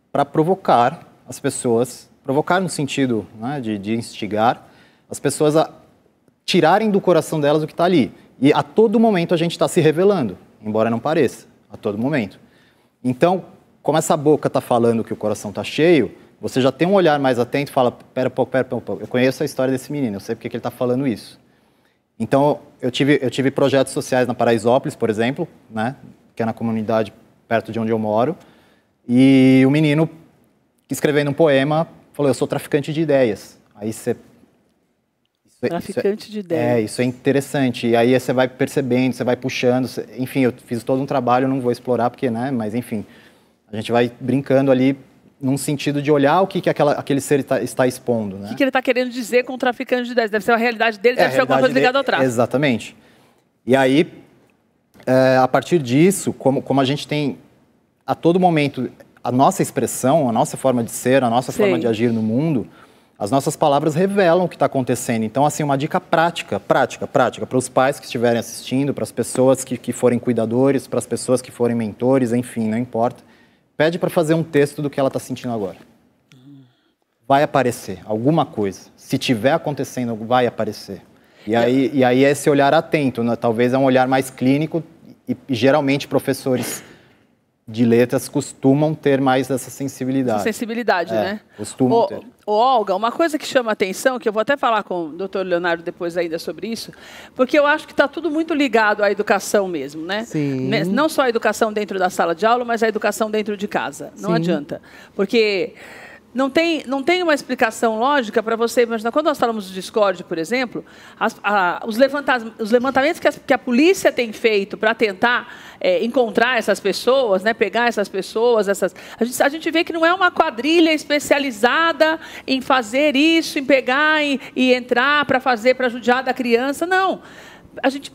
para provocar as pessoas, provocar no sentido, né, de instigar as pessoas a tirarem do coração delas o que está ali. E a todo momento a gente está se revelando, embora não pareça, a todo momento. Então, como essa boca está falando que o coração está cheio, você já tem um olhar mais atento e fala, pera um pouco, eu conheço a história desse menino, eu sei porque que ele está falando isso. Então, eu tive projetos sociais na Paraisópolis, por exemplo, né, que é na comunidade perto de onde eu moro, e o menino, escrevendo um poema, falou, eu sou traficante de ideias. Aí você... Traficante de ideias. Isso é interessante. E aí você vai percebendo, você vai puxando. Enfim, eu fiz todo um trabalho, não vou explorar porque, né? Mas, enfim, a gente vai brincando ali num sentido de olhar o que aquele ser está expondo, né? O que ele está querendo dizer com o traficante de ideias? Deve ser a realidade dele, deve ser alguma coisa ligada ao tráfico. Exatamente. E aí, a partir disso, como a gente tem a todo momento a nossa expressão, a nossa forma de ser, a nossa forma de agir no mundo, as nossas palavras revelam o que está acontecendo. Então, assim, uma dica prática para os pais que estiverem assistindo, para as pessoas que forem cuidadores, para as pessoas que forem mentores, enfim, não importa. Pede para fazer um texto do que ela está sentindo agora. Vai aparecer alguma coisa. Se tiver acontecendo, vai aparecer. E aí é esse olhar atento, né? Talvez é um olhar mais clínico e geralmente professores de letras costumam ter mais essa sensibilidade. Essa sensibilidade, né? Costumam ter. Olga, uma coisa que chama atenção, que eu vou até falar com o doutor Leonardo depois ainda sobre isso, porque eu acho que está tudo muito ligado à educação mesmo, né? Sim. Não só a educação dentro da sala de aula, mas a educação dentro de casa. Não adianta. Porque não tem uma explicação lógica para você imaginar. Quando nós falamos de Discord, por exemplo, os levantamentos que a polícia tem feito para tentar encontrar essas pessoas, né, pegar essas pessoas, a gente vê que não é uma quadrilha especializada em fazer isso, em pegar e entrar para judiar da criança, não.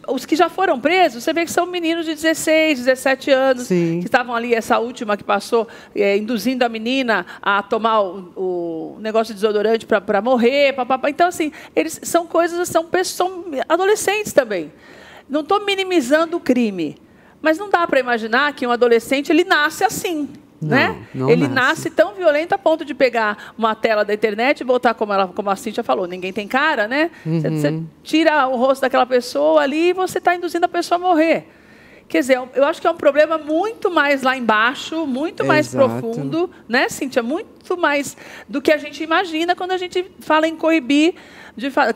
Os que já foram presos, você vê que são meninos de 16, 17 anos, Sim. que estavam ali, essa última que passou, induzindo a menina a tomar o negócio de desodorante para morrer. Então, assim, eles são são adolescentes também. Não estou minimizando o crime, mas não dá para imaginar que um adolescente ele nasce assim. Né? Ele nasce tão violento a ponto de pegar uma tela da internet e botar, como a Cíntia falou, ninguém tem cara, né? Você tira o rosto daquela pessoa ali e você está induzindo a pessoa a morrer. Quer dizer, eu acho que é um problema muito mais lá embaixo, muito mais profundo, né, Cíntia? Muito mais do que a gente imagina quando a gente fala em coibir.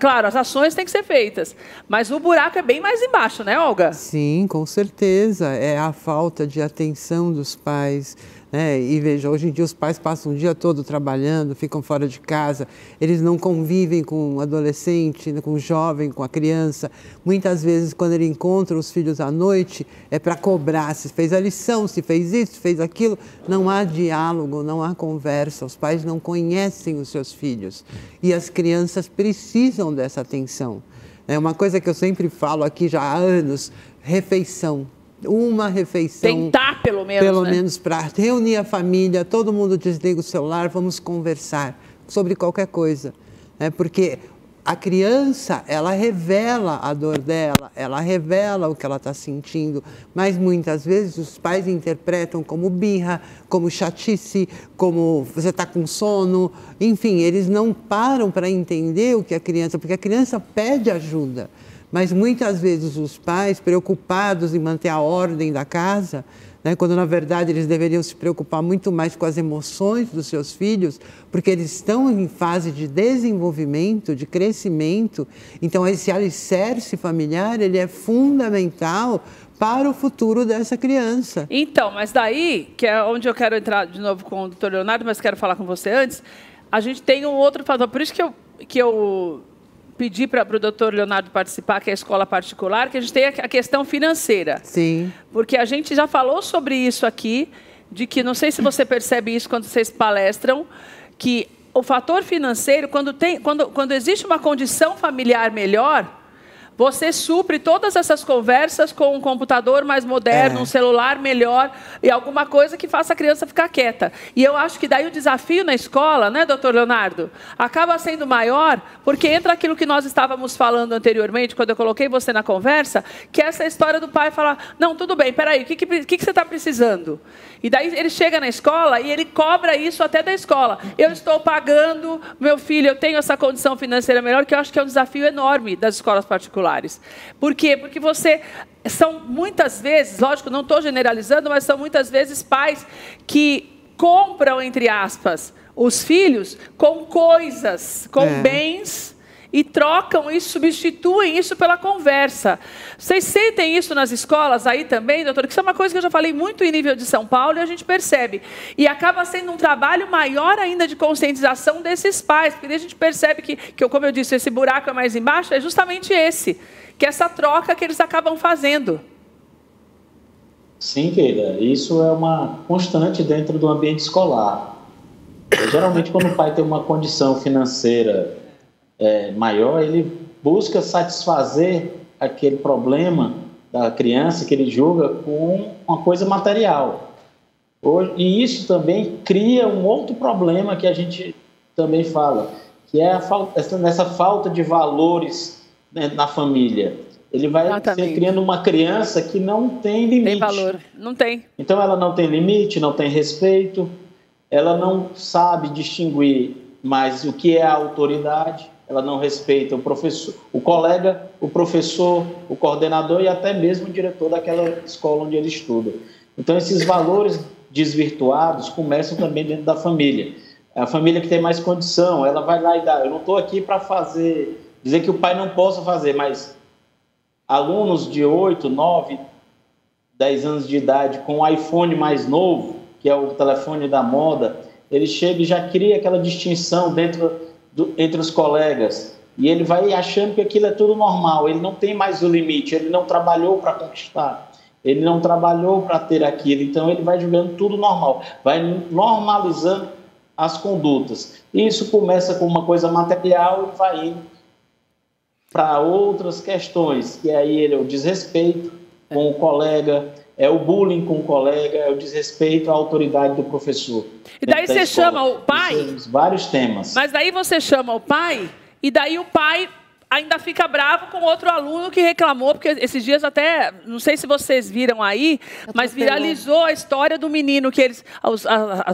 Claro, as ações têm que ser feitas, mas o buraco é bem mais embaixo, né, Olga? Sim, com certeza. É a falta de atenção dos pais. E veja, hoje em dia os pais passam o dia todo trabalhando, ficam fora de casa, eles não convivem com o adolescente, com o jovem, com a criança. Muitas vezes, quando ele encontra os filhos à noite, é para cobrar se fez a lição, se fez isso, se fez aquilo. Não há diálogo, não há conversa, os pais não conhecem os seus filhos. E as crianças precisam dessa atenção. É uma coisa que eu sempre falo aqui já há anos, refeição. Uma refeição. Tentar, pelo menos. Pelo menos para reunir a família, todo mundo desliga o celular, vamos conversar sobre qualquer coisa. Porque a criança, ela revela a dor dela, ela revela o que ela está sentindo, mas muitas vezes os pais interpretam como birra, como chatice, como você está com sono, enfim, eles não param para entender o que a criança, porque a criança pede ajuda. Mas muitas vezes os pais, preocupados em manter a ordem da casa, quando na verdade eles deveriam se preocupar muito mais com as emoções dos seus filhos, porque eles estão em fase de desenvolvimento, de crescimento. Então esse alicerce familiar, ele é fundamental para o futuro dessa criança. Então, mas daí, que é onde eu quero entrar de novo com o doutor Leonardo, mas quero falar com você antes, a gente tem um outro fator, por isso que eu pedi para o doutor Leonardo participar, que é a escola particular, que a gente tem a questão financeira. Sim. Porque a gente já falou sobre isso aqui, de que, não sei se você percebe isso quando vocês palestram, que o fator financeiro, quando existe uma condição familiar melhor, você supre todas essas conversas com um computador mais moderno, um celular melhor e alguma coisa que faça a criança ficar quieta. E eu acho que daí o desafio na escola, né, doutor Leonardo, acaba sendo maior, porque entra aquilo que nós estávamos falando anteriormente, quando eu coloquei você na conversa, que é essa história do pai falar, não, tudo bem, peraí, o que você está precisando? E daí ele chega na escola e ele cobra isso até da escola. Eu estou pagando, meu filho, eu tenho essa condição financeira melhor, que eu acho que é um desafio enorme das escolas particulares. Por quê? Porque são muitas vezes, lógico, não estou generalizando, mas são muitas vezes pais que compram, entre aspas, os filhos com coisas, com bens, e trocam isso, substituem isso pela conversa. Vocês sentem isso nas escolas aí também, doutor? Que isso é uma coisa que eu já falei muito em nível de São Paulo e a gente percebe. E acaba sendo um trabalho maior ainda de conscientização desses pais, porque a gente percebe que, como eu disse, esse buraco é mais embaixo, é justamente esse, que é essa troca que eles acabam fazendo. Sim, Keila, isso é uma constante dentro do ambiente escolar. Geralmente, quando o pai tem uma condição financeira maior, ele busca satisfazer aquele problema da criança que ele julga com uma coisa material. E isso também cria um outro problema que a gente também fala, que é essa falta de valores, né, na família. Ele vai criando uma criança que não tem limite. Tem valor, não tem. Então ela não tem limite, não tem respeito, ela não sabe distinguir mais o que é a autoridade. Ela não respeita o professor, o colega, o professor, o coordenador e até mesmo o diretor daquela escola onde ele estuda. Então, esses valores desvirtuados começam também dentro da família. A família que tem mais condição, ela vai lá e dá. Eu não estou aqui para dizer que o pai não possa fazer, mas alunos de 8, 9, 10 anos de idade com o iPhone mais novo, que é o telefone da moda, ele chega e já cria aquela distinção entre os colegas. E ele vai achando que aquilo é tudo normal, ele não tem mais o limite, ele não trabalhou para conquistar, ele não trabalhou para ter aquilo, então ele vai julgando tudo normal, vai normalizando as condutas. Isso começa com uma coisa material e vai indo para outras questões, que aí é o desrespeito com o colega, é o bullying com o colega, é o desrespeito à autoridade do professor. E daí você chama o pai? Vários temas. Mas daí você chama o pai, e daí o pai ainda fica bravo com outro aluno que reclamou, porque esses dias até, não sei se vocês viram aí, mas viralizou a história do menino que eles,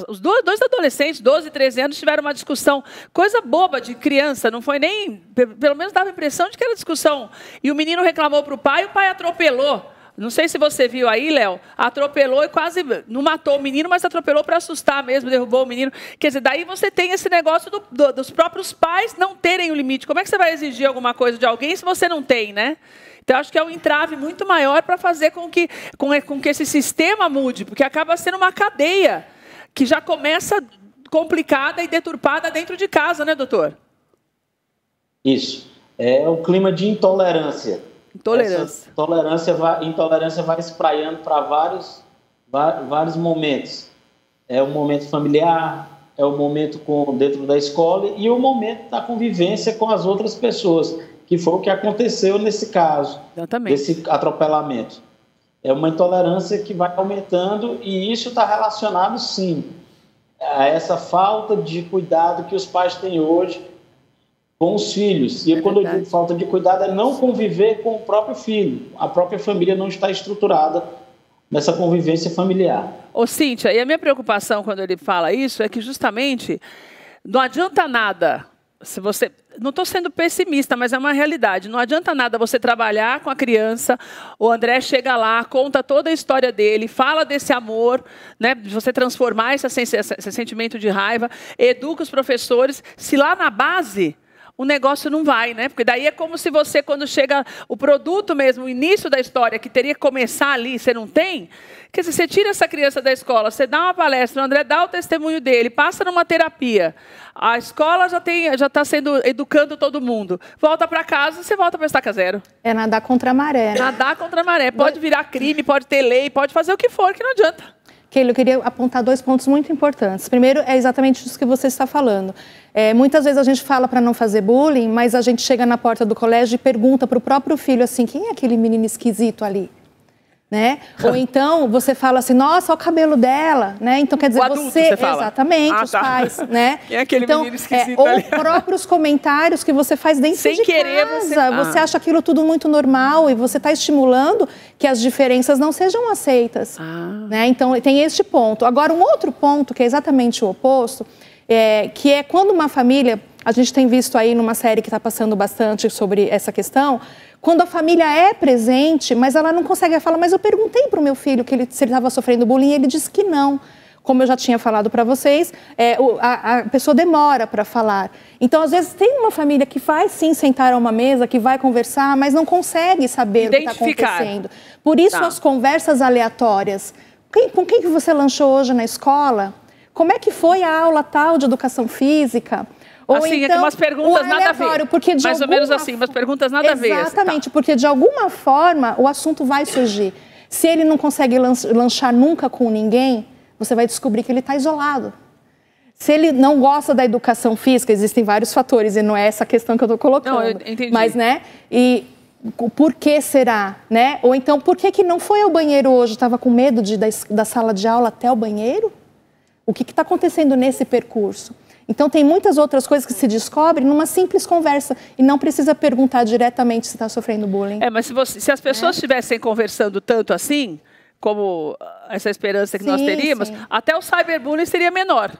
os dois adolescentes, 12 e 13 anos, tiveram uma discussão, coisa boba de criança, não foi nem, pelo menos dava a impressão de que era discussão. E o menino reclamou para o pai atropelou. Não sei se você viu aí, Léo, atropelou e quase não matou o menino, mas atropelou para assustar mesmo, derrubou o menino. Quer dizer, daí você tem esse negócio dos próprios pais não terem o limite. Como é que você vai exigir alguma coisa de alguém se você não tem, né? Então, acho que é um entrave muito maior para fazer com que esse sistema mude, porque acaba sendo uma cadeia que já começa complicada e deturpada dentro de casa, né, doutor? Isso. É o clima de intolerância. Intolerância vai espraiando para vários momentos. É o momento familiar, é o momento dentro da escola e o momento da convivência com as outras pessoas, que foi o que aconteceu nesse caso, desse atropelamento. É uma intolerância que vai aumentando e isso está relacionado, sim, a essa falta de cuidado que os pais têm hoje com os filhos. E quando eu digo falta de cuidado, é não conviver com o próprio filho. A própria família não está estruturada nessa convivência familiar. Ô, Cíntia, e a minha preocupação quando ele fala isso é que justamente não adianta nada, se você... Não estou sendo pessimista, mas é uma realidade. Não adianta nada você trabalhar com a criança, o André chega lá, conta toda a história dele, fala desse amor, né, de você transformar esse sentimento de raiva, educa os professores, se lá na base... o negócio não vai, né? Porque daí é como se você, quando chega o produto mesmo, o início da história, que teria que começar ali, você não tem, quer dizer, você tira essa criança da escola, você dá uma palestra, o André dá o testemunho dele, passa numa terapia, a escola já está educando todo mundo, volta para casa, você volta para estaca zero. É nadar contra a maré. Nadar contra a maré, pode virar crime, pode ter lei, pode fazer o que for, que não adianta. Keila, eu queria apontar 2 pontos muito importantes. Primeiro, é exatamente isso que você está falando. Muitas vezes a gente fala para não fazer bullying, mas a gente chega na porta do colégio e pergunta para o próprio filho assim, quem é aquele menino esquisito ali? Né? Ou então você fala assim, nossa, olha o cabelo dela, né? Então quer dizer, o adulto, você fala. Exatamente, os pais, né? Quem é aquele menino esquisito ou ali? próprios comentários que você faz dentro sem de querer, casa. Você acha aquilo tudo muito normal e você está estimulando que as diferenças não sejam aceitas. Né? Então tem este ponto. Agora, um outro ponto que é exatamente o oposto, que é quando uma família, a gente tem visto aí numa série que está passando bastante sobre essa questão, quando a família é presente, mas ela não consegue falar, mas eu perguntei para o meu filho se ele estava sofrendo bullying e ele disse que não. Como eu já tinha falado para vocês, a pessoa demora para falar. Então, às vezes, tem uma família que vai sim sentar a uma mesa, que vai conversar, mas não consegue saber o que está acontecendo. Por isso, as conversas aleatórias. Com quem que você lanchou hoje na escola? Como é que foi a aula tal de educação física? Ou assim, então, umas perguntas nada a ver. Porque de mais ou menos assim, umas perguntas nada a ver. Exatamente, porque de alguma forma o assunto vai surgir. Se ele não consegue lanchar nunca com ninguém, você vai descobrir que ele está isolado. Se ele não gosta da educação física, existem vários fatores, e não é essa questão que eu estou colocando. Não, eu entendi. Mas, né, e por que será, né? Ou então, por que não foi ao banheiro hoje? Estava com medo de ir da sala de aula até o banheiro? O que está acontecendo nesse percurso? Então, tem muitas outras coisas que se descobrem numa simples conversa e não precisa perguntar diretamente se está sofrendo bullying. Mas se as pessoas estivessem conversando tanto assim, como essa esperança que nós teríamos, até o cyberbullying seria menor.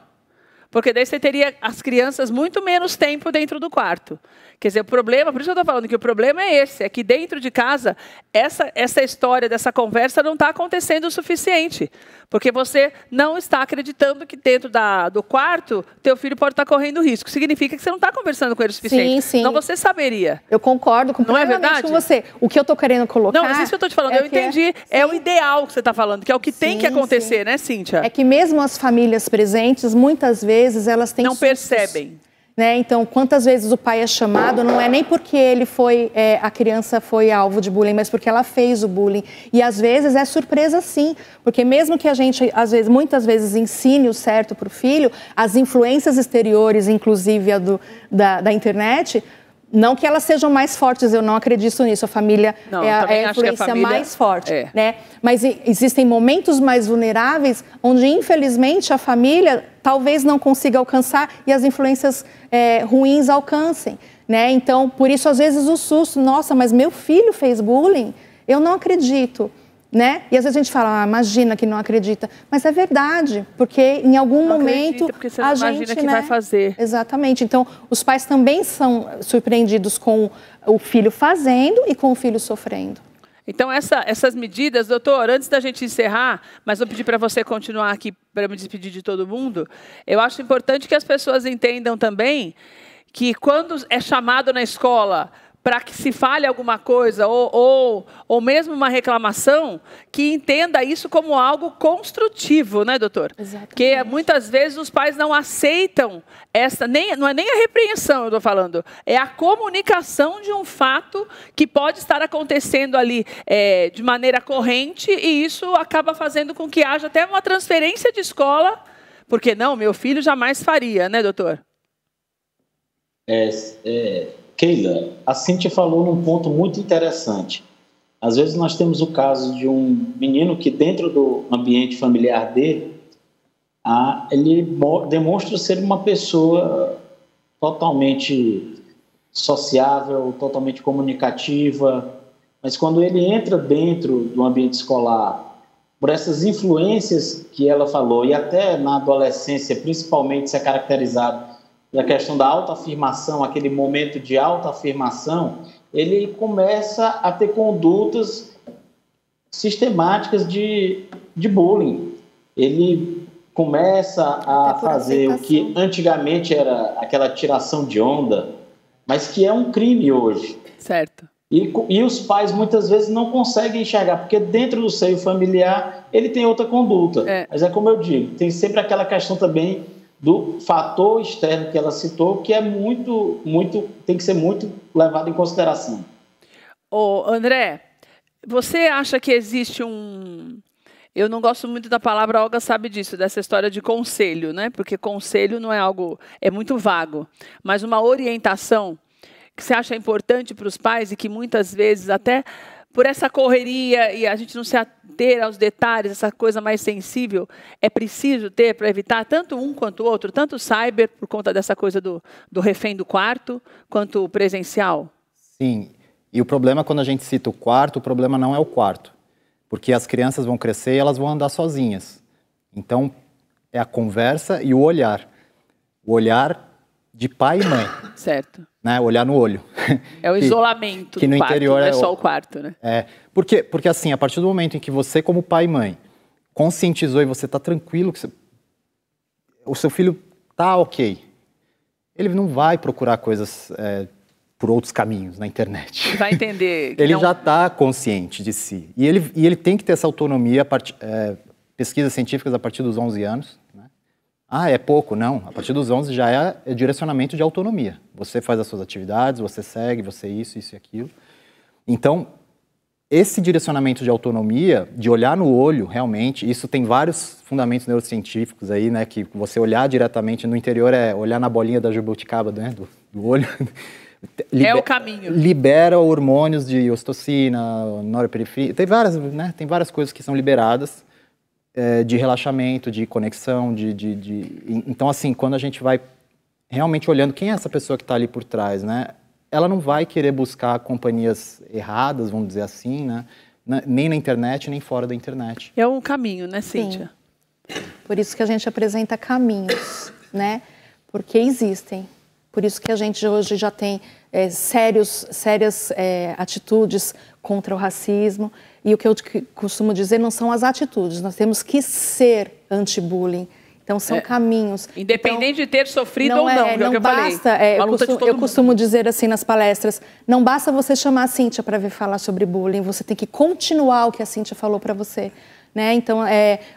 Porque daí você teria as crianças muito menos tempo dentro do quarto. Quer dizer, o problema, por isso que eu estou falando que o problema é esse, é que dentro de casa, essa história dessa conversa não está acontecendo o suficiente. Porque você não está acreditando que dentro do quarto, teu filho pode estar correndo risco. Significa que você não está conversando com ele o suficiente. Sim, sim. Então você saberia. Eu concordo completamente com você. O que eu estou querendo colocar... Não, mas isso que eu estou te falando, eu entendi. É o ideal que você está falando, que é o que tem que acontecer, né, Cíntia? É que mesmo as famílias presentes, muitas vezes, elas têm não percebem. Né? Então, quantas vezes o pai é chamado, não é nem porque ele a criança foi alvo de bullying, mas porque ela fez o bullying. E às vezes é surpresa sim, porque mesmo que a gente, muitas vezes ensine o certo para o filho, as influências exteriores, inclusive da internet, não que elas sejam mais fortes, eu não acredito nisso, a família é a influência mais forte, né? Mas existem momentos mais vulneráveis onde, infelizmente, a família talvez não consiga alcançar e as influências ruins alcancem, né? Então, por isso, às vezes, o susto, nossa, mas meu filho fez bullying? Eu não acredito. Né? E às vezes a gente fala, imagina que não acredita. Mas é verdade, porque em algum momento porque você não imagina que vai fazer. Exatamente. Então, os pais também são surpreendidos com o filho fazendo e com o filho sofrendo. Então, essas medidas, doutor, antes da gente encerrar, mas vou pedir para você continuar aqui para me despedir de todo mundo, eu acho importante que as pessoas entendam também que quando é chamado na escola para que se fale alguma coisa, ou mesmo uma reclamação, que entenda isso como algo construtivo, né, doutor? Exatamente. Porque muitas vezes os pais não aceitam não é nem a repreensão, eu estou falando, é a comunicação de um fato que pode estar acontecendo ali de maneira corrente, e isso acaba fazendo com que haja até uma transferência de escola, porque não, meu filho jamais faria, né, doutor? Keila, a Cíntia falou num ponto muito interessante. Às vezes nós temos o caso de um menino que dentro do ambiente familiar dele, ele demonstra ser uma pessoa totalmente sociável, totalmente comunicativa, mas quando ele entra dentro do ambiente escolar, por essas influências que ela falou, e até na adolescência principalmente isso é caracterizado da questão da autoafirmação, aquele momento de autoafirmação, ele começa a ter condutas sistemáticas de bullying. Ele começa a fazer o que antigamente era aquela tiração de onda, mas que é um crime hoje. Certo. E os pais muitas vezes não conseguem enxergar, porque dentro do seio familiar ele tem outra conduta. Mas é como eu digo, tem sempre aquela questão também do fator externo que ela citou, que é tem que ser muito levado em consideração. André, você acha que existe eu não gosto muito da palavra, a Olga sabe disso, dessa história de conselho, né? Porque conselho não é algo, é muito vago, mas uma orientação que você acha importante para os pais e que muitas vezes até por essa correria e a gente não se ater aos detalhes, essa coisa mais sensível, é preciso ter para evitar tanto um quanto o outro, tanto o cyber, por conta dessa coisa do refém do quarto, quanto o presencial? Sim, e o problema quando a gente cita o quarto, o problema não é o quarto, porque as crianças vão crescer e elas vão andar sozinhas. Então, é a conversa e o olhar. O olhar de pai e mãe. Certo. Né? Olhar no olho. É o isolamento que do no quarto, interior não é só o quarto, né? Porque assim, a partir do momento em que você, como pai e mãe, conscientizou e você está tranquilo, que o seu filho está ok, ele não vai procurar coisas por outros caminhos na internet. Vai entender. Ele já está consciente de si. E ele tem que ter essa autonomia, pesquisas científicas a partir dos 11 anos, né? É pouco? Não. A partir dos 11 já é direcionamento de autonomia. Você faz as suas atividades, você segue, você isso e aquilo. Então, esse direcionamento de autonomia, de olhar no olho, realmente, isso tem vários fundamentos neurocientíficos aí, né? Que você olhar diretamente no interior é olhar na bolinha da jabuticaba, né? Do olho. É o caminho. Libera hormônios de ocitocina, norepinefrina. Tem várias coisas que são liberadas. De relaxamento, de conexão, Então, assim, quando a gente vai realmente olhando quem é essa pessoa que está ali por trás, né? Ela não vai querer buscar companhias erradas, vamos dizer assim, né? Nem na internet, nem fora da internet. É um caminho, né, Cíntia? Sim. Por isso que a gente apresenta caminhos. né? Porque existem. Por isso que a gente hoje já tem sérias atitudes contra o racismo. E o que eu costumo dizer não são as atitudes, nós temos que ser anti-bullying. Então, são caminhos. Independente de ter sofrido ou não, não basta, eu costumo dizer assim nas palestras, não basta você chamar a Cíntia para vir falar sobre bullying, você tem que continuar o que a Cíntia falou para você. Né? Então,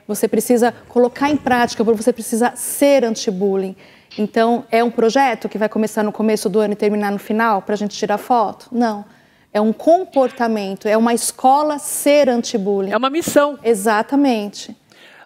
você precisa colocar em prática, você precisa ser anti-bullying. Então, é um projeto que vai começar no começo do ano e terminar no final, para a gente tirar foto? Não. É um comportamento, é uma escola ser anti-bullying. É uma missão. Exatamente.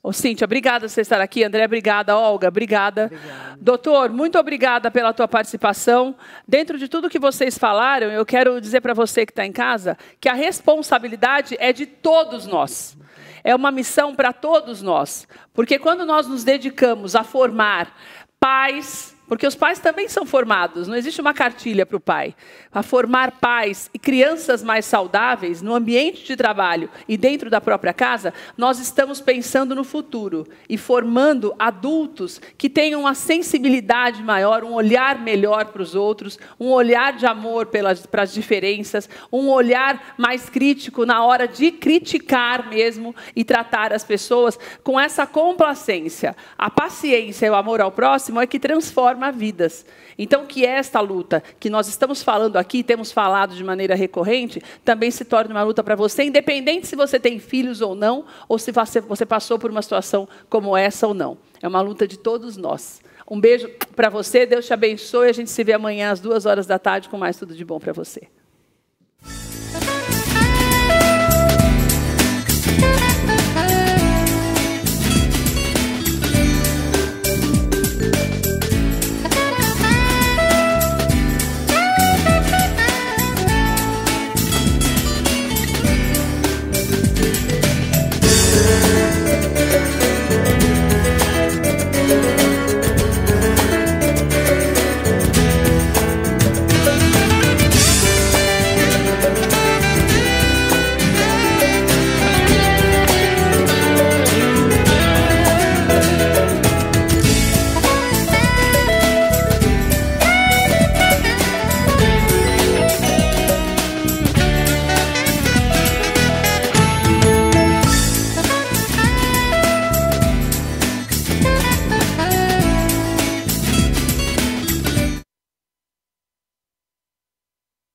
Ô, Cíntia, obrigada por você estar aqui. André, obrigada. Olga, obrigada. Doutor, muito obrigada pela tua participação. Dentro de tudo que vocês falaram, eu quero dizer para você que está em casa que a responsabilidade é de todos nós. É uma missão para todos nós. Porque quando nós nos dedicamos a formar pais, porque os pais também são formados, não existe uma cartilha para o pai. A formar pais e crianças mais saudáveis no ambiente de trabalho e dentro da própria casa, nós estamos pensando no futuro e formando adultos que tenham uma sensibilidade maior, um olhar melhor para os outros, um olhar de amor para as diferenças, um olhar mais crítico na hora de criticar mesmo e tratar as pessoas com essa complacência. A paciência e o amor ao próximo é que transforma vidas. Então, que esta luta que nós estamos falando aqui, temos falado de maneira recorrente, também se torne uma luta para você, independente se você tem filhos ou não, ou se você passou por uma situação como essa ou não. É uma luta de todos nós. Um beijo para você, Deus te abençoe, a gente se vê amanhã às 2h da tarde com mais Tudo de Bom para você.